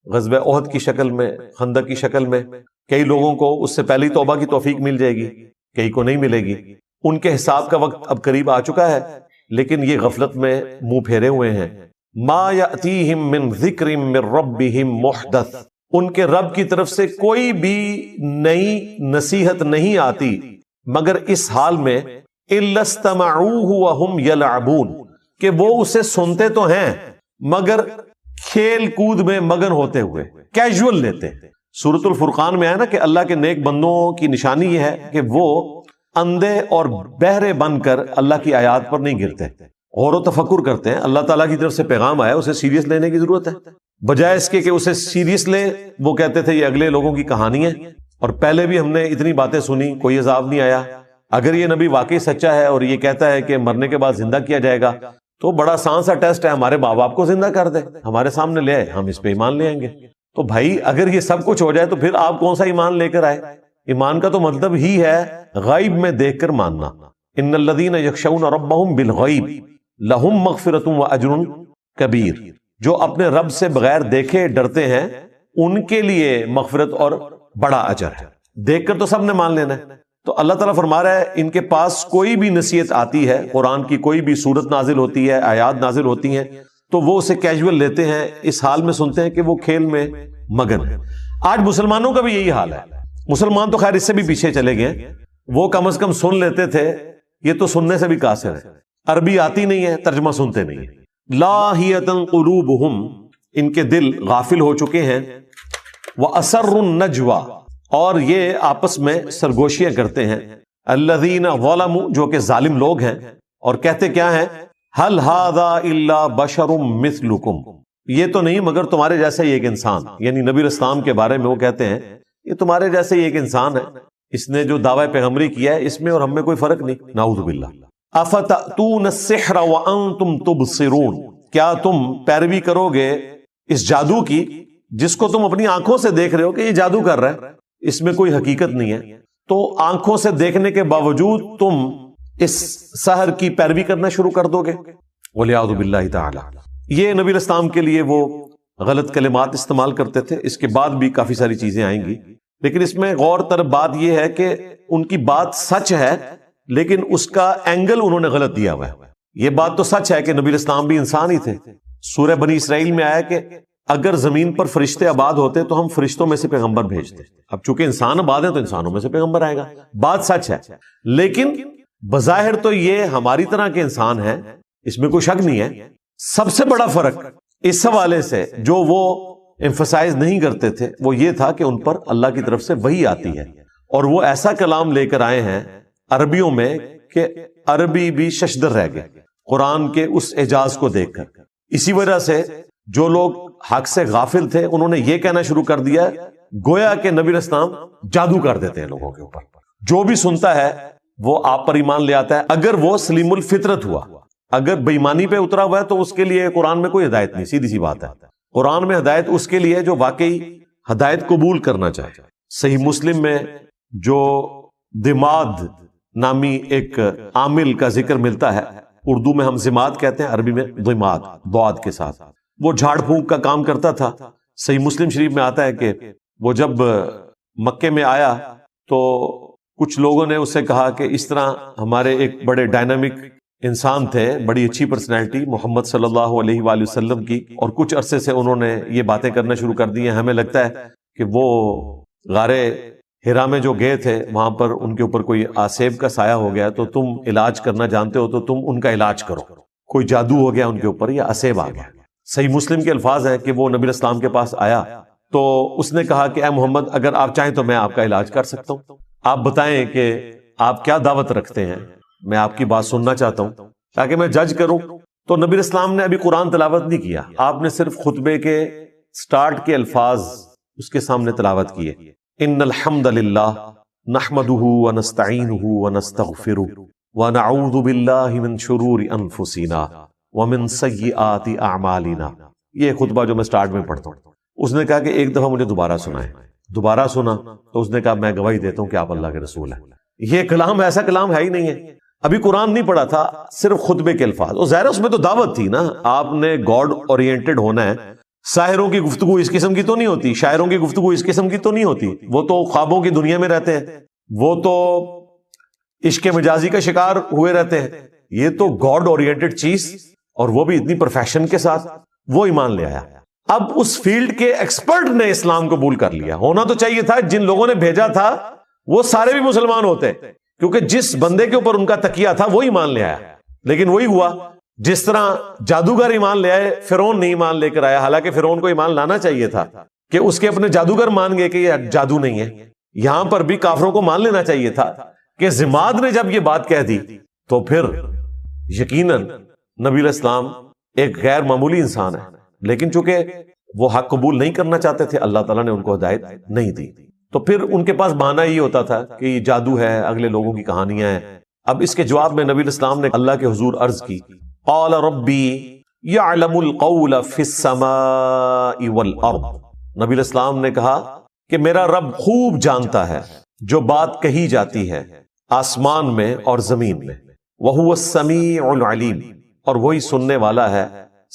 غزوہ احد کی شکل میں، خندق کی شکل میں۔ کئی لوگوں کو اس سے پہلی توبہ کی توفیق مل جائے گی، کئی کو نہیں ملے گی۔ ان کے حساب کا وقت اب قریب آ چکا ہے، لیکن یہ غفلت میں منہ پھیرے ہوئے ہیں۔ ما یأتیہم من ذکر من ربہم محدث، ان کے رب کی طرف سے کوئی بھی نئی نصیحت نہیں آتی مگر اس حال میں الا استمعوہ وہم یلعبون، کہ وہ اسے سنتے تو ہیں مگر کھیل کود میں مگن ہوتے ہوئے، کیجول لیتے ہیں۔ سورۃ الفرقان میں آیا نا کہ اللہ کے نیک بندوں کی نشانی یہ ہے کہ وہ اندھے اور بہرے بن کر اللہ کی آیات پر نہیں گرتے، غور و تفکر کرتے ہیں۔ اللہ تعالیٰ کی طرف سے پیغام آیا، اسے سیریس لینے کی ضرورت ہے، بجائے اس کے کہ اسے سیریس لے وہ کہتے تھے یہ اگلے لوگوں کی کہانی ہے، اور پہلے بھی ہم نے اتنی باتیں سنی، کوئی عذاب نہیں آیا۔ اگر یہ نبی واقعی سچا ہے اور یہ کہتا ہے کہ مرنے کے بعد زندہ کیا جائے گا، تو بڑا آسان سا ٹیسٹ ہے، ہمارے ماں باپ کو زندہ کر دے، ہمارے سامنے لے آئے، ہم اس پہ ایمان لے آئیں گے۔ تو بھائی اگر یہ سب کچھ ہو جائے تو پھر آپ کون سا ایمان لے کر آئے؟ ایمان کا تو مطلب ہی ہے غیب میں دیکھ کر ماننا۔ ان الذین یخشون ربہم بالغیب لہم مغفرۃ واجر کبیر، جو اپنے رب سے بغیر دیکھے ڈرتے ہیں ان کے لیے مغفرت اور بڑا اجر ہے۔ دیکھ کر تو سب نے مان لینا ہے۔ تو اللہ تعالیٰ فرما رہا ہے ان کے پاس کوئی بھی نصیحت آتی ہے، قرآن کی کوئی بھی صورت نازل ہوتی ہے، آیات نازل ہوتی ہیں، تو وہ اسے کیجول لیتے ہیں، اس حال میں سنتے ہیں کہ وہ کھیل میں مگن ہے۔ آج مسلمانوں کا بھی یہی حال ہے۔ مسلمان تو خیر اس سے بھی پیچھے چلے گئے، وہ کم از کم سن لیتے تھے، یہ تو سننے سے بھی قاصر ہے، عربی آتی نہیں ہے، ترجمہ سنتے نہیں ہیں۔ لاہیۃ قلوبہم، ان کے دل غافل ہو چکے ہیں، وَأَسَرُّ النَّجْوَى، اور یہ آپس میں سرگوشیاں کرتے ہیں، الذین ظلموا، جو کہ ظالم لوگ ہیں، اور کہتے کیا ہیں؟ هل هذا الا بشر مثلکم، یہ تو نہیں مگر تمہارے جیسا ہی ایک انسان، یعنی نبی اسلام کے بارے میں وہ کہتے ہیں یہ تمہارے جیسے ہی ایک انسان ہے، اس نے جو دعوی پیغمبری کیا ہے اس میں اور ہم میں کوئی فرق نہیں، نعوذ باللہ۔ افتأتون السحر وانتم تبصرون، کیا تم پیروی کرو گے اس جادو کی جس کو تم اپنی آنکھوں سے دیکھ رہے ہو کہ یہ جادو کر رہا ہے، اس میں کوئی حقیقت نہیں ہے، تو آنکھوں سے دیکھنے کے باوجود تم اس سحر کی پیروی کرنا شروع کر دو گے، وَلِعَوْذُ بِاللَّهِ تَعَالَى۔ یہ نبی اسلام کے لیے وہ غلط کلمات استعمال کرتے تھے، اس کے بعد بھی کافی ساری چیزیں آئیں گی، لیکن اس میں غور طرف بات یہ ہے کہ ان کی بات سچ ہے لیکن اس کا اینگل انہوں نے غلط دیا ہوا ہے۔ یہ بات تو سچ ہے کہ نبی اسلام بھی انسان ہی تھے، سورہ بنی اسرائیل میں آیا کہ اگر زمین پر فرشتے آباد ہوتے تو ہم فرشتوں میں سے پیغمبر بھیجتے، اب چونکہ انسان آباد ہیں تو انسانوں میں سے پیغمبر آئے گا، بات سچ ہے، لیکن بظاہر تو یہ ہماری طرح کے انسان ہیں، اس میں کوئی شک نہیں ہے۔ سب سے بڑا فرق اس حوالے سے جو وہ ایمفسائز نہیں کرتے تھے وہ یہ تھا کہ ان پر اللہ کی طرف سے وحی آتی ہے، اور وہ ایسا کلام لے کر آئے ہیں عربیوں میں کہ عربی بھی ششدر رہ گئے قرآن کے اس اعجاز کو دیکھ کر۔ اسی وجہ سے جو لوگ حق سے غافل تھے انہوں نے یہ کہنا شروع کر دیا گویا کہ نبی اسلام جادو کر دیتے ہیں لوگوں کے اوپر، جو بھی سنتا ہے وہ آپ پر ایمان لے آتا ہے اگر وہ سلیم الفطرت ہوا، اگر بے ایمانی پہ اترا ہوا ہے تو اس کے لیے قرآن میں کوئی ہدایت نہیں، سیدھی سی بات ہے۔ قرآن میں ہدایت اس کے لیے جو واقعی ہدایت قبول کرنا چاہے۔ صحیح مسلم میں جو دماد نامی ایک عامل کا ذکر ملتا ہے، اردو میں ہم زماد کہتے ہیں، عربی میں دماد ضاد کے ساتھ، وہ جھاڑ پھونک کا کام کرتا تھا۔ صحیح مسلم شریف میں آتا ہے کہ وہ جب مکے میں آیا تو کچھ لوگوں نے اس سے کہا کہ اس طرح ہمارے ایک بڑے ڈائنامک انسان تھے، بڑی اچھی پرسنالٹی محمد صلی اللہ علیہ وآلہ وسلم کی، اور کچھ عرصے سے انہوں نے یہ باتیں کرنا شروع کر دی ہیں، ہمیں لگتا ہے کہ وہ غار ہرا میں جو گئے تھے وہاں پر ان کے اوپر کوئی آسیب کا سایہ ہو گیا، تو تم علاج کرنا جانتے ہو تو تم ان کا علاج کرو، کوئی جادو ہو گیا ان کے اوپر یا آسیب آ گیا۔ صحیح مسلم کے الفاظ ہیں کہ وہ نبی اسلام کے پاس آیا تو اس نے کہا کہ اے محمد اگر آپ چاہیں تو میں آپ کا علاج کر سکتا ہوں، آپ بتائیں کہ آپ کیا دعوت رکھتے ہیں، میں آپ کی بات سننا چاہتا ہوں تاکہ میں جج کروں۔ تو نبی اسلام نے ابھی قرآن تلاوت نہیں کیا، آپ نے صرف خطبے کے سٹارٹ کے الفاظ اس کے سامنے تلاوت کیے، ان الحمد للہ نحمده ونستعینه ونستغفره ونعوذ باللہ من شرور انفسنا ومن سیئات اعمالنا۔ یہ خطبہ جو میں سٹارٹ میں پڑھتا ہوں، اس نے کہا کہ ایک دفعہ مجھے دوبارہ سنائیں، دوبارہ سنا تو اس نے کہا میں گواہی دیتا ہوں کہ آپ اللہ کے رسول ہیں۔ یہ کلام ایسا کلام ہے ہی نہیں ہے، ابھی قرآن نہیں پڑھا تھا، صرف خطبے کے الفاظ، اور ظاہر اس میں تو دعوت تھی نا، آپ نے گاڈ اورینٹڈ ہونا ہے۔ ساحروں کی گفتگو اس قسم کی تو نہیں ہوتی، شاعروں کی گفتگو اس قسم کی تو نہیں ہوتی، وہ تو خوابوں کی دنیا میں رہتے ہیں، وہ تو عشق مجازی کا شکار ہوئے رہتے ہیں، یہ تو گاڈ اورینٹڈ چیز، اور وہ بھی اتنی پروفیشن کے ساتھ، وہ ایمان لے آیا۔ اب اس فیلڈ کے ایکسپرٹ نے اسلام قبول کر لیا، ہونا تو چاہیے تھا جن لوگوں نے بھیجا تھا وہ سارے بھی مسلمان ہوتے، کیونکہ جس بندے کے اوپر ان کا تکیہ تھا وہ ایمان لے آیا، لیکن وہی ہوا جس طرح جادوگر ایمان لے آئے، فرعون نہیں ایمان لے کر آیا، حالانکہ فرعون کو ایمان لانا چاہیے تھا کہ اس کے اپنے جادوگر مان گئے کہ یہ جادو نہیں ہے۔ یہاں پر بھی کافروں کو مان لینا چاہیے تھا کہ زماد نے جب یہ بات کہہ دی تو پھر یقیناً نبی علیہ السلام ایک غیر معمولی انسان ہے، لیکن چونکہ وہ حق قبول نہیں کرنا چاہتے تھے، اللہ تعالیٰ نے ان کو ہدایت نہیں دی، تو پھر ان کے پاس بہانہ یہ ہوتا تھا کہ یہ جادو ہے، اگلے لوگوں کی کہانیاں ہیں۔ اب اس کے جواب میں نبی علیہ السلام نے اللہ کے حضور عرض کی، قال ربی یعلم القول فی السماء والارض۔ نبی علیہ السلام نے کہا کہ میرا رب خوب جانتا ہے جو بات کہی جاتی ہے آسمان میں اور زمین میں، وہو السمیع العلیم، اور وہی سننے والا ہے،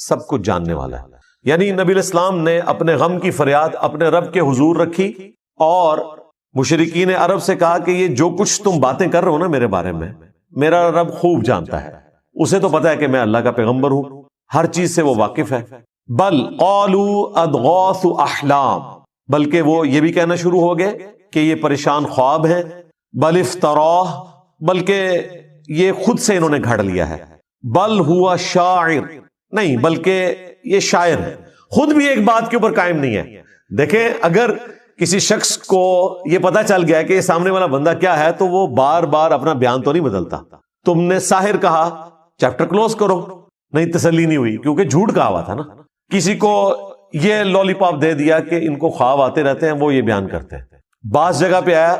سب کچھ جاننے والا ہے۔ یعنی نبی علیہ السلام نے اپنے غم کی فریاد اپنے رب کے حضور رکھی، اور مشرکین عرب سے کہا کہ یہ جو کچھ تم باتیں کر رہے ہو نا میرے بارے میں، میرا رب خوب جانتا ہے، اسے تو پتا ہے کہ میں اللہ کا پیغمبر ہوں، ہر چیز سے وہ واقف ہے۔ بل قالوا اضغاث احلام، بلکہ وہ یہ بھی کہنا شروع ہو گئے کہ یہ پریشان خواب ہیں، بل افتراہ، بلکہ یہ خود سے انہوں نے گھڑ لیا ہے، بل ہوا شاعر، نہیں بلکہ یہ شاعر ہے، خود بھی ایک بات کے اوپر قائم نہیں ہے۔ دیکھیں اگر کسی شخص کو یہ پتا چل گیا کہ یہ سامنے والا بندہ کیا ہے تو وہ بار بار اپنا بیان تو نہیں بدلتا۔ تم نے ساحر کہا، چیپٹر کلوز کرو، نہیں تسلی نہیں ہوئی کیونکہ جھوٹ کہا ہوا تھا نا۔ کسی کو یہ لالی پاپ دے دیا کہ ان کو خواب آتے رہتے ہیں، وہ یہ بیان کرتے ہیں۔ بعض جگہ پہ آیا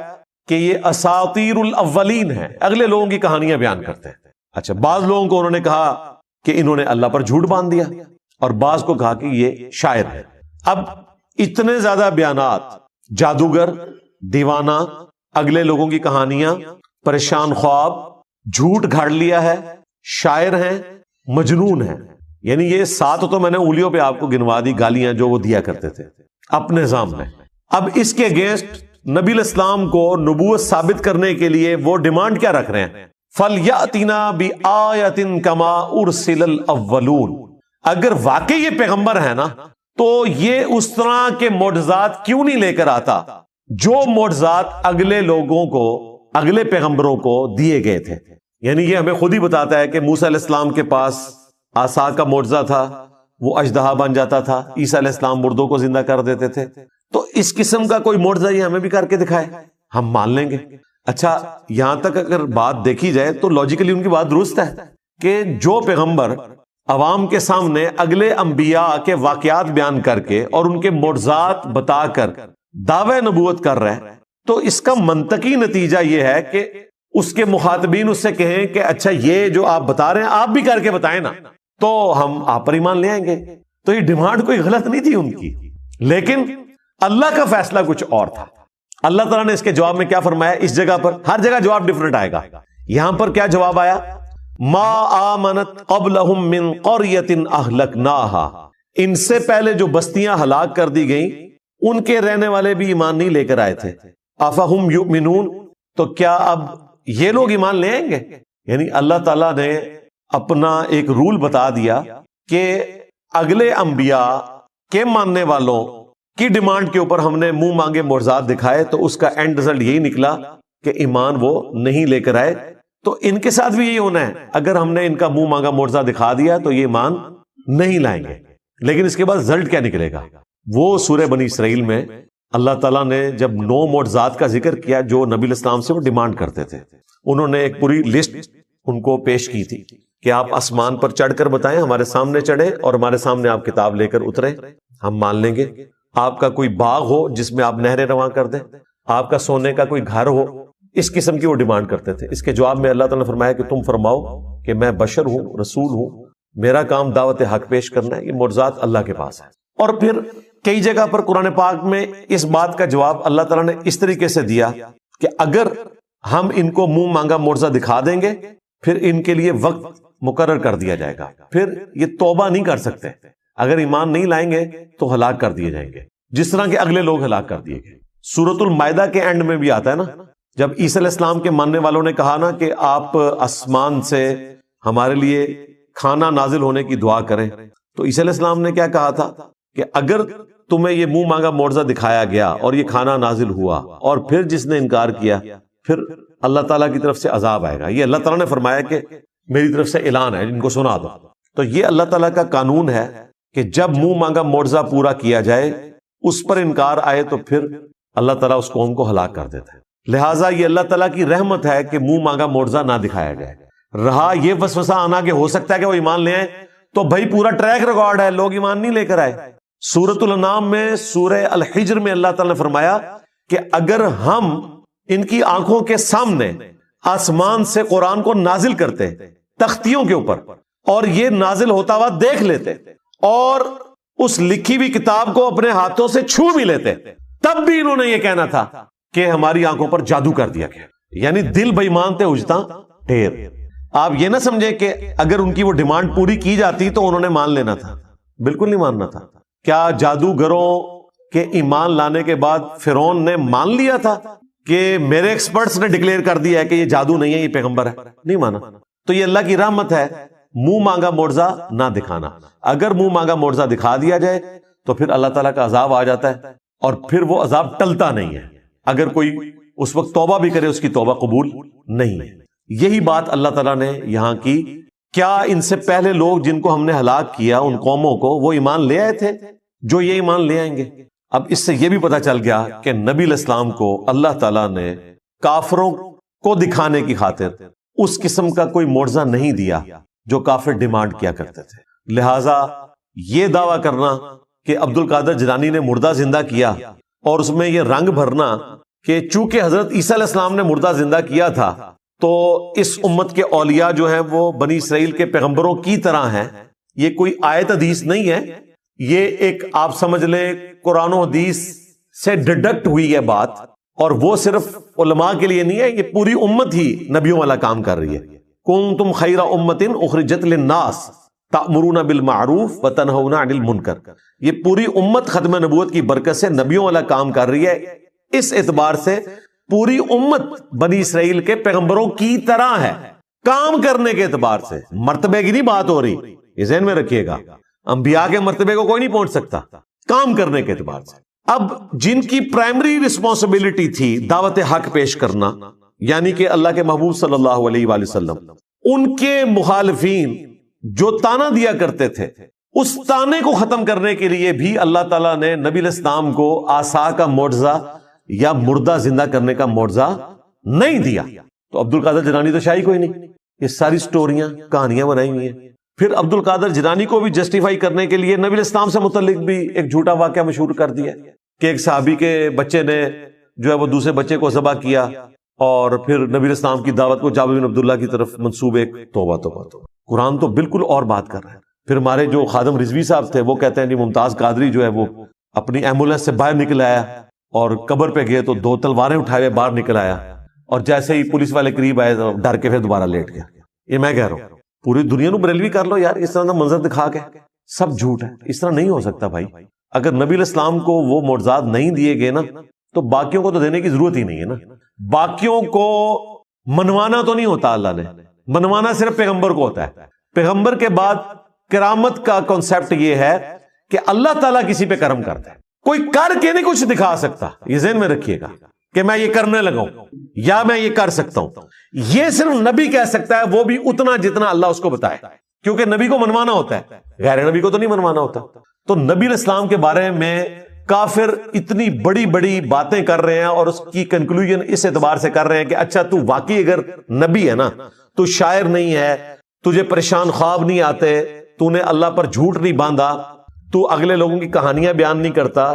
کہ یہ اساطیر الاولین ہے، اگلے لوگوں کی کہانیاں بیان کرتے ہیں۔ اچھا، بعض لوگوں کو انہوں نے کہا کہ انہوں نے اللہ پر جھوٹ باندھ دیا، اور بعض کو کہا کہ یہ شاعر ہے۔ اب اتنے زیادہ بیانات، جادوگر، دیوانہ، اگلے لوگوں کی کہانیاں، پریشان خواب، جھوٹ گھاڑ لیا ہے، شاعر ہیں، مجنون ہیں، یعنی یہ 7 تو میں نے انگلیوں پہ آپ کو گنوا دی گالیاں جو وہ دیا کرتے تھے اپنے نظام میں۔ اب اس کے اگینسٹ نبی علیہ السلام کو نبوت ثابت کرنے کے لیے وہ ڈیمانڈ کیا رکھ رہے ہیں؟ فَلْيَأْتِنَا بِآیَةٍ كَمَا أُرْسِلَ الْأَوَّلُونَ، اگر واقعی یہ پیغمبر ہے نا تو یہ اس طرح کے معجزات کیوں نہیں لے کر آتا جو معجزات اگلے لوگوں کو، اگلے پیغمبروں کو دیے گئے تھے۔ یعنی یہ ہمیں خود ہی بتاتا ہے کہ موسیٰ علیہ السلام کے پاس عصا کا معجزہ تھا، وہ اژدہا بن جاتا تھا، عیسیٰ علیہ السلام مردوں کو زندہ کر دیتے تھے، تو اس قسم کا کوئی معجزہ یہ ہمیں بھی کر کے دکھائے، ہم مان لیں گے۔ اچھا، یہاں تک اگر بات دیکھی جائے تو لاجیکلی ان کی بات درست ہے کہ جو پیغمبر عوام کے سامنے اگلے انبیاء کے واقعات بیان کر کے اور ان کے معجزات بتا کر دعوی نبوت کر رہے ہیں، تو اس کا منطقی نتیجہ یہ ہے کہ اس کے مخاطبین اس سے کہیں کہ اچھا یہ جو آپ بتا رہے ہیں آپ بھی کر کے بتائیں نا، تو ہم آپ پر ایمان لے آئیں گے۔ تو یہ ڈیمانڈ کوئی غلط نہیں تھی ان کی، لیکن اللہ کا فیصلہ کچھ اور تھا۔ اللہ تعالیٰ نے اس کے جواب میں کیا فرمایا؟ اس جگہ پر ہر جگہ جواب ڈیفرنٹ آئے گا، یہاں پر کیا جواب آیا؟ ما آمنت قبلہم من قریۃ اہلکناہا، ان سے پہلے جو بستیاں ہلاک کر دی گئیں ان کے رہنے والے بھی ایمان نہیں لے کر آئے تھے۔ افہم یؤمنون، تو کیا اب یہ لوگ ایمان لے آئیں گے؟ یعنی اللہ تعالیٰ نے اپنا ایک رول بتا دیا کہ اگلے انبیاء کے ماننے والوں کی ڈیمانڈ کے اوپر ہم نے منہ مانگے معجزات دکھائے، تو اس کا اینڈ رزلٹ یہی نکلا کہ ایمان وہ نہیں لے کر آئے۔ تو ان کے ساتھ بھی یہی ہونا ہے، اگر ہم نے ان کا منہ مانگا معجزہ دکھا دیا تو یہ ایمان نہیں لائیں گے، لیکن اس کے بعد رزلٹ کیا نکلے گا؟ وہ سورہ بنی اسرائیل میں اللہ تعالیٰ نے جب 9 معجزات کا ذکر کیا جو نبی علیہ السلام سے وہ ڈیمانڈ کرتے تھے، انہوں نے ایک پوری لسٹ ان کو پیش کی تھی کہ آپ آسمان پر چڑھ کر بتائیں، ہمارے سامنے چڑھے اور ہمارے سامنے آپ کتاب لے کر اترے، ہم مان لیں گے۔ آپ کا کوئی باغ ہو جس میں آپ نہریں رواں کر دیں، آپ کا سونے کا کوئی گھر ہو، اس قسم کی وہ ڈیمانڈ کرتے تھے۔ اس کے جواب میں اللہ تعالیٰ نے فرمایا کہ تم فرماؤ کہ میں بشر ہوں، رسول ہوں، میرا کام دعوت حق پیش کرنا ہے، یہ معجزات اللہ کے پاس ہے۔ اور پھر کئی جگہ پر قرآن پاک میں اس بات کا جواب اللہ تعالیٰ نے اس طریقے سے دیا کہ اگر ہم ان کو منہ مانگا معجزہ دکھا دیں گے پھر ان کے لیے وقت مقرر کر دیا جائے گا، پھر یہ توبہ نہیں کر سکتے، اگر ایمان نہیں لائیں گے تو ہلاک کر دیے جائیں گے، جس طرح کے اگلے لوگ ہلاک کر دیے گئے۔ سورۃ المائدہ کے اینڈ میں بھی آتا ہے نا، جب عیسیٰ علیہ السلام کے ماننے والوں نے کہا نا کہ آپ آسمان سے ہمارے لیے کھانا نازل ہونے کی دعا کریں، تو عیسیٰ علیہ السلام نے کیا کہا تھا کہ اگر تمہیں یہ منہ مانگا معجزہ دکھایا گیا اور یہ کھانا نازل ہوا اور پھر جس نے انکار کیا پھر اللہ تعالیٰ کی طرف سے عذاب آئے گا۔ یہ اللہ تعالیٰ نے فرمایا کہ میری طرف سے اعلان ہے، ان کو سنا دو۔ تو یہ اللہ تعالیٰ کا قانون ہے کہ جب منہ مانگا معجزہ پورا کیا جائے، اس پر انکار آئے تو پھر اللہ تعالیٰ اس قوم کو ہلاک کر دیتا ہے۔ لہٰذا یہ اللہ تعالیٰ کی رحمت ہے کہ منہ مانگا معجزہ نہ دکھایا جائے۔ رہا یہ وسوسہ آنا کہ ہو سکتا ہے کہ وہ ایمان لے آئیں، تو بھائی پورا ٹریک ریکارڈ ہے، لوگ ایمان نہیں لے کر آئے۔ سورۃ الانعام میں سورہ الحجر میں اللہ تعالیٰ نے فرمایا کہ اگر ہم ان کی آنکھوں کے سامنے آسمان سے قرآن کو نازل کرتے تختیوں کے اوپر اور یہ نازل ہوتا ہوا دیکھ لیتے اور اس لکھی ہوئی کتاب کو اپنے ہاتھوں سے چھو بھی لیتے، تب بھی انہوں نے یہ کہنا تھا کہ ہماری آنکھوں پر جادو کر دیا گیا، یعنی دل بے ایمان تے اجتا ڈھیر۔ آپ یہ نہ سمجھیں کہ اگر ان کی وہ ڈیمانڈ پوری کی جاتی تو انہوں نے مان لینا تھا، بالکل نہیں ماننا تھا۔ کیا جادوگروں کے ایمان لانے کے بعد فرعون نے مان لیا تھا کہ میرے ایکسپرٹس نے ڈکلیئر کر دیا ہے کہ یہ جادو نہیں ہے، یہ پیغمبر ہے؟ نہیں مانا۔ تو یہ اللہ کی رحمت ہے، منہ مانگا معجزہ نہ دکھانا۔ اگر منہ مانگا معجزہ دکھا دیا جائے تو پھر اللہ تعالیٰ کا عذاب آ جاتا ہے اور پھر وہ عذاب ٹلتا نہیں ہے۔ اگر کوئی اس وقت توبہ بھی کرے اس کی توبہ قبول نہیں ہے۔ یہی بات اللہ تعالیٰ نے یہاں کی۔ کیا ان سے پہلے لوگ جن کو ہم نے ہلاک کیا ان قوموں کو، وہ ایمان لے آئے تھے جو یہ ایمان لے آئیں گے؟ اب اس سے یہ بھی پتا چل گیا کہ نبی علیہ السلام کو اللہ تعالیٰ نے کافروں کو دکھانے کی خاطر اس قسم کا کوئی معجزہ نہیں دیا جو کافر ڈیمانڈ کیا کرتے تھے۔ لہٰذا یہ دعویٰ کرنا کہ عبد القادر جیلانی نے مردہ زندہ کیا اور اس میں یہ رنگ بھرنا کہ چونکہ حضرت عیسیٰ علیہ السلام نے مردہ زندہ کیا تھا تو اس امت کے اولیاء جو ہیں وہ بنی اسرائیل کے پیغمبروں کی طرح ہیں، یہ کوئی آیت حدیث نہیں ہے، یہ ایک آپ سمجھ لیں قرآن و حدیث سے ڈیڈکٹ ہوئی ہے بات، اور وہ صرف علماء کے لیے نہیں ہے، یہ پوری امت ہی نبیوں والا کام کر رہی ہے۔ کنتم خیر امت اخرجت للناس تأمرون بالمعروف وتنہون عن المنکر، یہ پوری امت ختم نبوت کی برکت سے نبیوں والا کام کر رہی ہے۔ اس اعتبار سے پوری امت بنی اسرائیل کے پیغمبروں کی طرح ہے، کام کرنے کے اعتبار سے، مرتبے کی نہیں بات ہو رہی، یہ ذہن میں رکھیے گا۔ انبیاء کے مرتبے کو کوئی نہیں پہنچ سکتا، کام کرنے کے اعتبار سے۔ اب جن کی پرائمری رسپانسبلٹی تھی دعوت حق پیش کرنا، یعنی کہ اللہ کے محبوب صلی اللہ علیہ وآلہ وسلم، ان کے مخالفین جو تانا دیا کرتے تھے، اس تانے کو ختم کرنے کے لیے بھی اللہ تعالیٰ نے نبی علیہ السلام کو عصا کا معجزہ یا مردہ زندہ کرنے کا معجزہ نہیں دیا۔ تو عبد القادر جیلانی تو شاہی کوئی نہیں، یہ ساری سٹوریاں کہانیاں بنائی ہوئی ہیں۔ پھر عبد القادر جیلانی کو بھی جسٹیفائی کرنے کے لیے نبی علیہ السلام سے متعلق بھی ایک جھوٹا واقعہ مشہور کر دیا کہ ایک صحابی کے بچے نے جو ہے وہ دوسرے بچے کو ذبح کیا، اور پھر نبی علیہ السلام کی دعوت کو جابر بن عبداللہ کی طرف منسوب ایک توبہ توبہ توبہ۔ قرآن تو بالکل اور بات کر رہا ہے۔ پھر ہمارے جو خادم رضوی صاحب تھے وہ کہتے ہیں کہ ممتاز قادری جو ہے وہ اپنی ایمبولینس سے باہر نکل آیا اور قبر پہ گئے تو 2 تلواریں اٹھائے بار نکل آیا، اور جیسے ہی پولیس والے قریب آئے تو ڈر کے پھر دوبارہ لیٹ گیا۔ یہ میں کہہ رہا ہوں پوری دنیا نو بریلوی کر لو یار، اس طرح کا منظر دکھا کے، سب جھوٹ ہے، اس طرح نہیں ہو سکتا بھائی۔ اگر نبی علیہ السلام کو وہ معجزات نہیں دیے گئے نا تو باقیوں کو تو دینے کی ضرورت ہی نہیں ہے نا۔ باقیوں کو منوانا تو نہیں ہوتا، اللہ نے منوانا صرف پیغمبر کو ہوتا ہے۔ پیغمبر کے بعد کرامت کا کنسپٹ یہ ہے کہ اللہ تعالیٰ کسی پہ کرم کرتا ہے، کوئی کر کے نہیں کچھ دکھا سکتا، یہ ذہن میں رکھیے گا کہ میں یہ کرنے لگا ہوں یا میں یہ کر سکتا ہوں۔ یہ صرف نبی کہہ سکتا ہے، وہ بھی اتنا جتنا اللہ اس کو بتائے، کیونکہ نبی کو منوانا ہوتا ہے، غیر نبی کو تو نہیں منوانا ہوتا. تو نبی علیہ السلام کے بارے میں کافر اتنی بڑی بڑی باتیں کر رہے ہیں اور اس کی کنکلوژن اس اعتبار سے کر رہے ہیں کہ اچھا تو واقعی اگر نبی ہے نا، تو شاعر نہیں ہے، تجھے پریشان خواب نہیں آتے، تو نے اللہ پر جھوٹ نہیں باندھا، تو اگلے لوگوں کی کہانیاں بیان نہیں کرتا،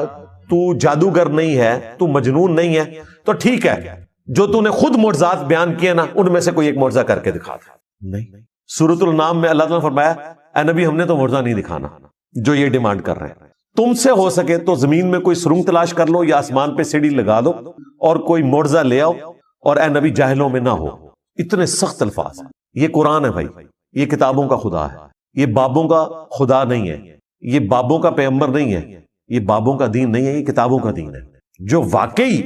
تو جادوگر نہیں ہے، تو مجنون نہیں ہے، تو ٹھیک ہے جو تو نے خود معجزات بیان کیے نا ان میں سے کوئی ایک معجزہ کر کے دکھا تھا. نہیں، سورۃ الانعام میں اللہ تعالیٰ نے فرمایا اے نبی ہم نے تو معجزہ نہیں دکھانا جو یہ ڈیمانڈ کر رہے ہیں. تم سے ہو سکے تو زمین میں کوئی سرنگ تلاش کر لو یا آسمان پہ سیڑھی لگا دو اور کوئی معجزہ لے آؤ، اور اے نبی جاہلوں میں نہ ہو. اتنے سخت الفاظ. یہ قرآن ہے بھائی، یہ کتابوں کا خدا ہے، یہ بابوں کا خدا نہیں ہے، یہ بابوں کا پیغمبر نہیں ہے، یہ بابوں کا دین نہیں ہے، یہ کتابوں کا دین ہے جو واقعی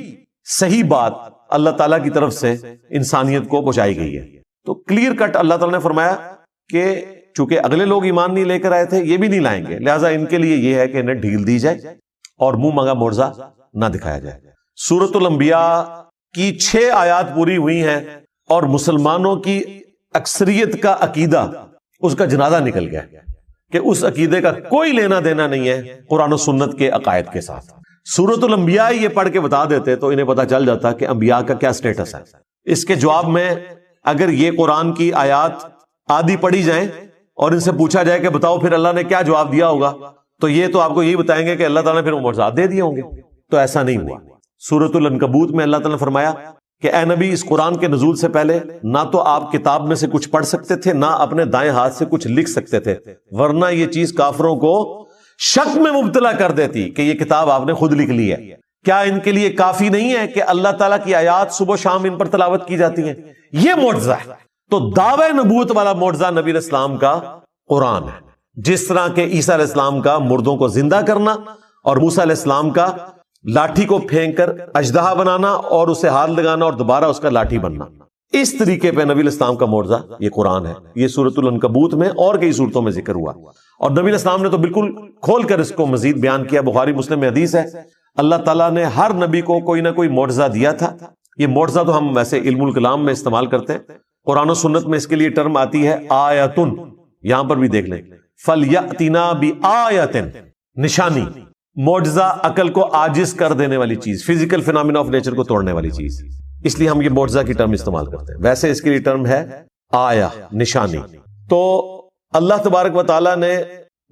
صحیح بات اللہ تعالیٰ کی طرف سے انسانیت کو پہنچائی گئی ہے. تو کلیئر کٹ اللہ تعالیٰ نے فرمایا کہ چونکہ اگلے لوگ ایمان نہیں لے کر آئے تھے، یہ بھی نہیں لائیں گے، لہٰذا ان کے لیے یہ ہے کہ انہیں ڈھیل دی جائے اور منہ مانگا معجزہ نہ دکھایا جائے. سورۃ الانبیاء کی 6 آیات پوری ہوئی ہیں اور مسلمانوں کی اکثریت کا عقیدہ اس کا جنازہ نکل گیا کہ اس عقیدے کا کوئی لینا دینا نہیں ہے قرآن و سنت کے عقائد کے ساتھ. سورۃ الانبیاء یہ پڑھ کے بتا دیتے تو انہیں پتا چل جاتا کہ انبیاء کا کیا سٹیٹس ہے. اس کے جواب میں اگر یہ قرآن کی آیات آدھی پڑھی جائیں اور ان سے پوچھا جائے کہ بتاؤ پھر اللہ نے کیا جواب دیا ہوگا، تو یہ تو آپ کو یہی بتائیں گے کہ اللہ تعالیٰ نے پھر معجزات دے دیے ہوں گے. تو ایسا نہیں ہوا. سورۃ العنکبوت میں اللہ تعالیٰ نے فرمایا کہ اے نبی اس قرآن کے نزول سے پہلے نہ تو آپ کتاب میں سے کچھ پڑھ سکتے تھے، نہ اپنے دائیں ہاتھ سے کچھ لکھ سکتے تھے، ورنہ یہ چیز کافروں کو شک میں مبتلا کر دیتی کہ یہ کتاب آپ نے خود لکھ لی ہے. کیا ان کے لیے کافی نہیں ہے کہ اللہ تعالیٰ کی آیات صبح و شام ان پر تلاوت کی جاتی ہیں؟ یہ معجزہ ہے. تو دعوی نبوت والا معجزہ نبی علیہ السلام کا قرآن ہے، جس طرح کہ عیسیٰ علیہ السلام کا مردوں کو زندہ کرنا اور موسیٰ علیہ السلام کا لاٹھی کو پھینک کر اژدہا بنانا اور اسے ہاتھ لگانا اور دوبارہ اس کا لاٹھی بننا. اس طریقے پہ نبی علیہ السلام کا معجزہ یہ قرآن ہے. یہ سورۃ العنکبوت میں اور کئی سورتوں میں ذکر ہوا اور نبی علیہ السلام نے تو بالکل کھول کر اس کو مزید بیان کیا. بخاری مسلم میں حدیث ہے اللہ تعالیٰ نے ہر نبی کو کوئی نہ کوئی معجزہ دیا تھا. یہ معجزہ تو ہم ویسے علم الکلام میں استعمال کرتے ہیں، قرآن و سنت میں اس کے لیے ٹرم آتی ہے آیتن. یہاں پر بھی دیکھ لیں فَلْيَأْتِنَا بِآیَةٍ، نشانی، معجزہ عقل کو عاجز کر دینے والی چیز، فزیکل فینامنا آف نیچر کو توڑنے والی چیز، اس لیے ہم یہ معجزہ کی ٹرم استعمال کرتے ہیں. ویسے اس کے لیے ٹرم ہے آیا، نشانی. تو اللہ تبارک و تعالیٰ نے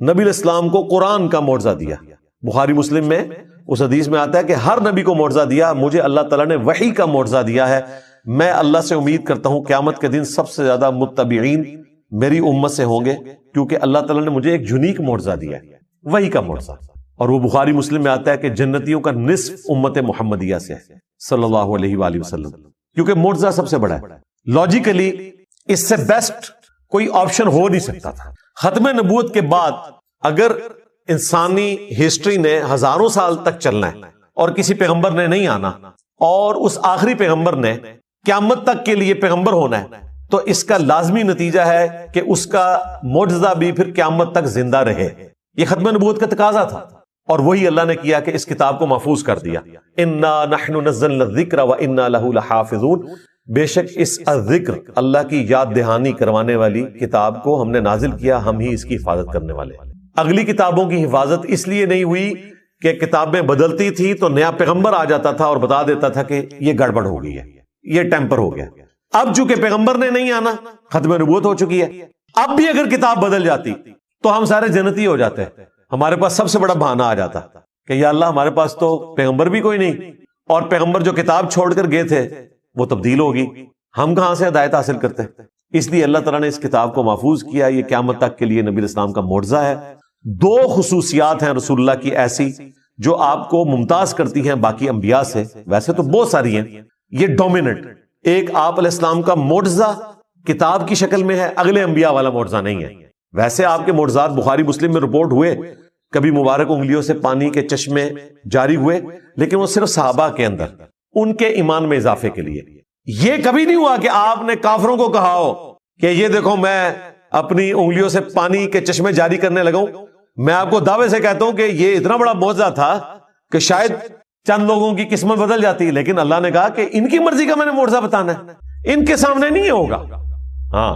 نبی علیہ السلام کو قرآن کا معجزہ دیا. بخاری مسلم میں اس حدیث میں آتا ہے کہ ہر نبی کو معجزہ دیا، مجھے اللہ تعالیٰ نے وحی کا معجزہ دیا ہے. میں اللہ سے امید کرتا ہوں قیامت کے دن سب سے زیادہ متبعین میری امت سے ہوں گے، کیونکہ اللہ تعالیٰ نے مجھے ایک یونیک معجزہ دیا ہے، وحی کا معجزہ. اور وہ بخاری مسلم میں آتا ہے کہ جنتیوں کا نصف امت محمدیہ سے ہے صلی اللہ علیہ وآلہ وسلم، کیونکہ معجزہ سب سے بڑا ہے. لاجیکلی اس سے بیسٹ کوئی آپشن ہو نہیں سکتا تھا. ختم نبوت کے بعد اگر انسانی ہسٹری نے ہزاروں سال تک چلنا ہے اور کسی پیغمبر نے نہیں آنا اور اس آخری پیغمبر نے قیامت تک کے لیے پیغمبر ہونا ہے، تو اس کا لازمی نتیجہ ہے کہ اس کا معجزہ بھی پھر قیامت تک زندہ رہے. یہ ختم نبوت کا تقاضا تھا اور وہی اللہ نے کیا کہ اس کتاب کو محفوظ کر دیا. انا نحن نزلنا الذکر وانا لہ لحافظون، بے شک اس ذکر اللہ کی یاد دہانی کروانے والی کتاب کو ہم نے نازل کیا، ہم ہی اس کی حفاظت کرنے والے. اگلی کتابوں کی حفاظت اس لیے نہیں ہوئی کہ کتابیں بدلتی تھی تو نیا پیغمبر آ جاتا تھا اور بتا دیتا تھا کہ یہ گڑبڑ ہو گئی ہے، یہ ٹیمپر ہو گیا. اب چونکہ پیغمبر نے نہیں آنا، ختم نبوت ہو چکی ہے، اب بھی اگر کتاب بدل جاتی تو ہم سارے جنتی ہو جاتے. ہمارے پاس سب سے بڑا بہانہ آ جاتا کہ یا اللہ ہمارے پاس تو پیغمبر بھی کوئی نہیں، اور پیغمبر جو کتاب چھوڑ کر گئے تھے وہ تبدیل ہوگی، ہم کہاں سے ہدایت حاصل کرتے. اس لیے اللہ تعالیٰ نے اس کتاب کو محفوظ کیا. یہ قیامت تک کے لیے نبی علیہ السلام کا معجزہ ہے. 2 خصوصیات ہیں رسول اللہ کی ایسی جو آپ کو ممتاز کرتی ہیں باقی انبیاء سے. ویسے تو بہت ساری ہیں، یہ ڈومیننٹ. ایک آپ علیہ السلام کا معجزہ کتاب کی شکل میں ہے، اگلے انبیاء والا معجزہ نہیں ہے. ویسے آپ کے معجزات بخاری مسلم میں رپورٹ ہوئے، کبھی مبارک انگلیوں سے پانی کے چشمے جاری ہوئے، لیکن وہ صرف صحابہ کے اندر ان کے ایمان میں اضافے کے لیے. یہ کبھی نہیں ہوا کہ آپ نے کافروں کو کہا ہو کہ یہ دیکھو میں اپنی انگلیوں سے پانی کے چشمے جاری کرنے لگا ہوں. میں آپ کو دعوے سے کہتا ہوں کہ یہ اتنا بڑا معجزہ تھا کہ شاید چند لوگوں کی قسمت بدل جاتی، لیکن اللہ نے کہا کہ ان کی مرضی کا میں نے معجزہ بتانا ہے، ان کے سامنے نہیں ہوگا. ہاں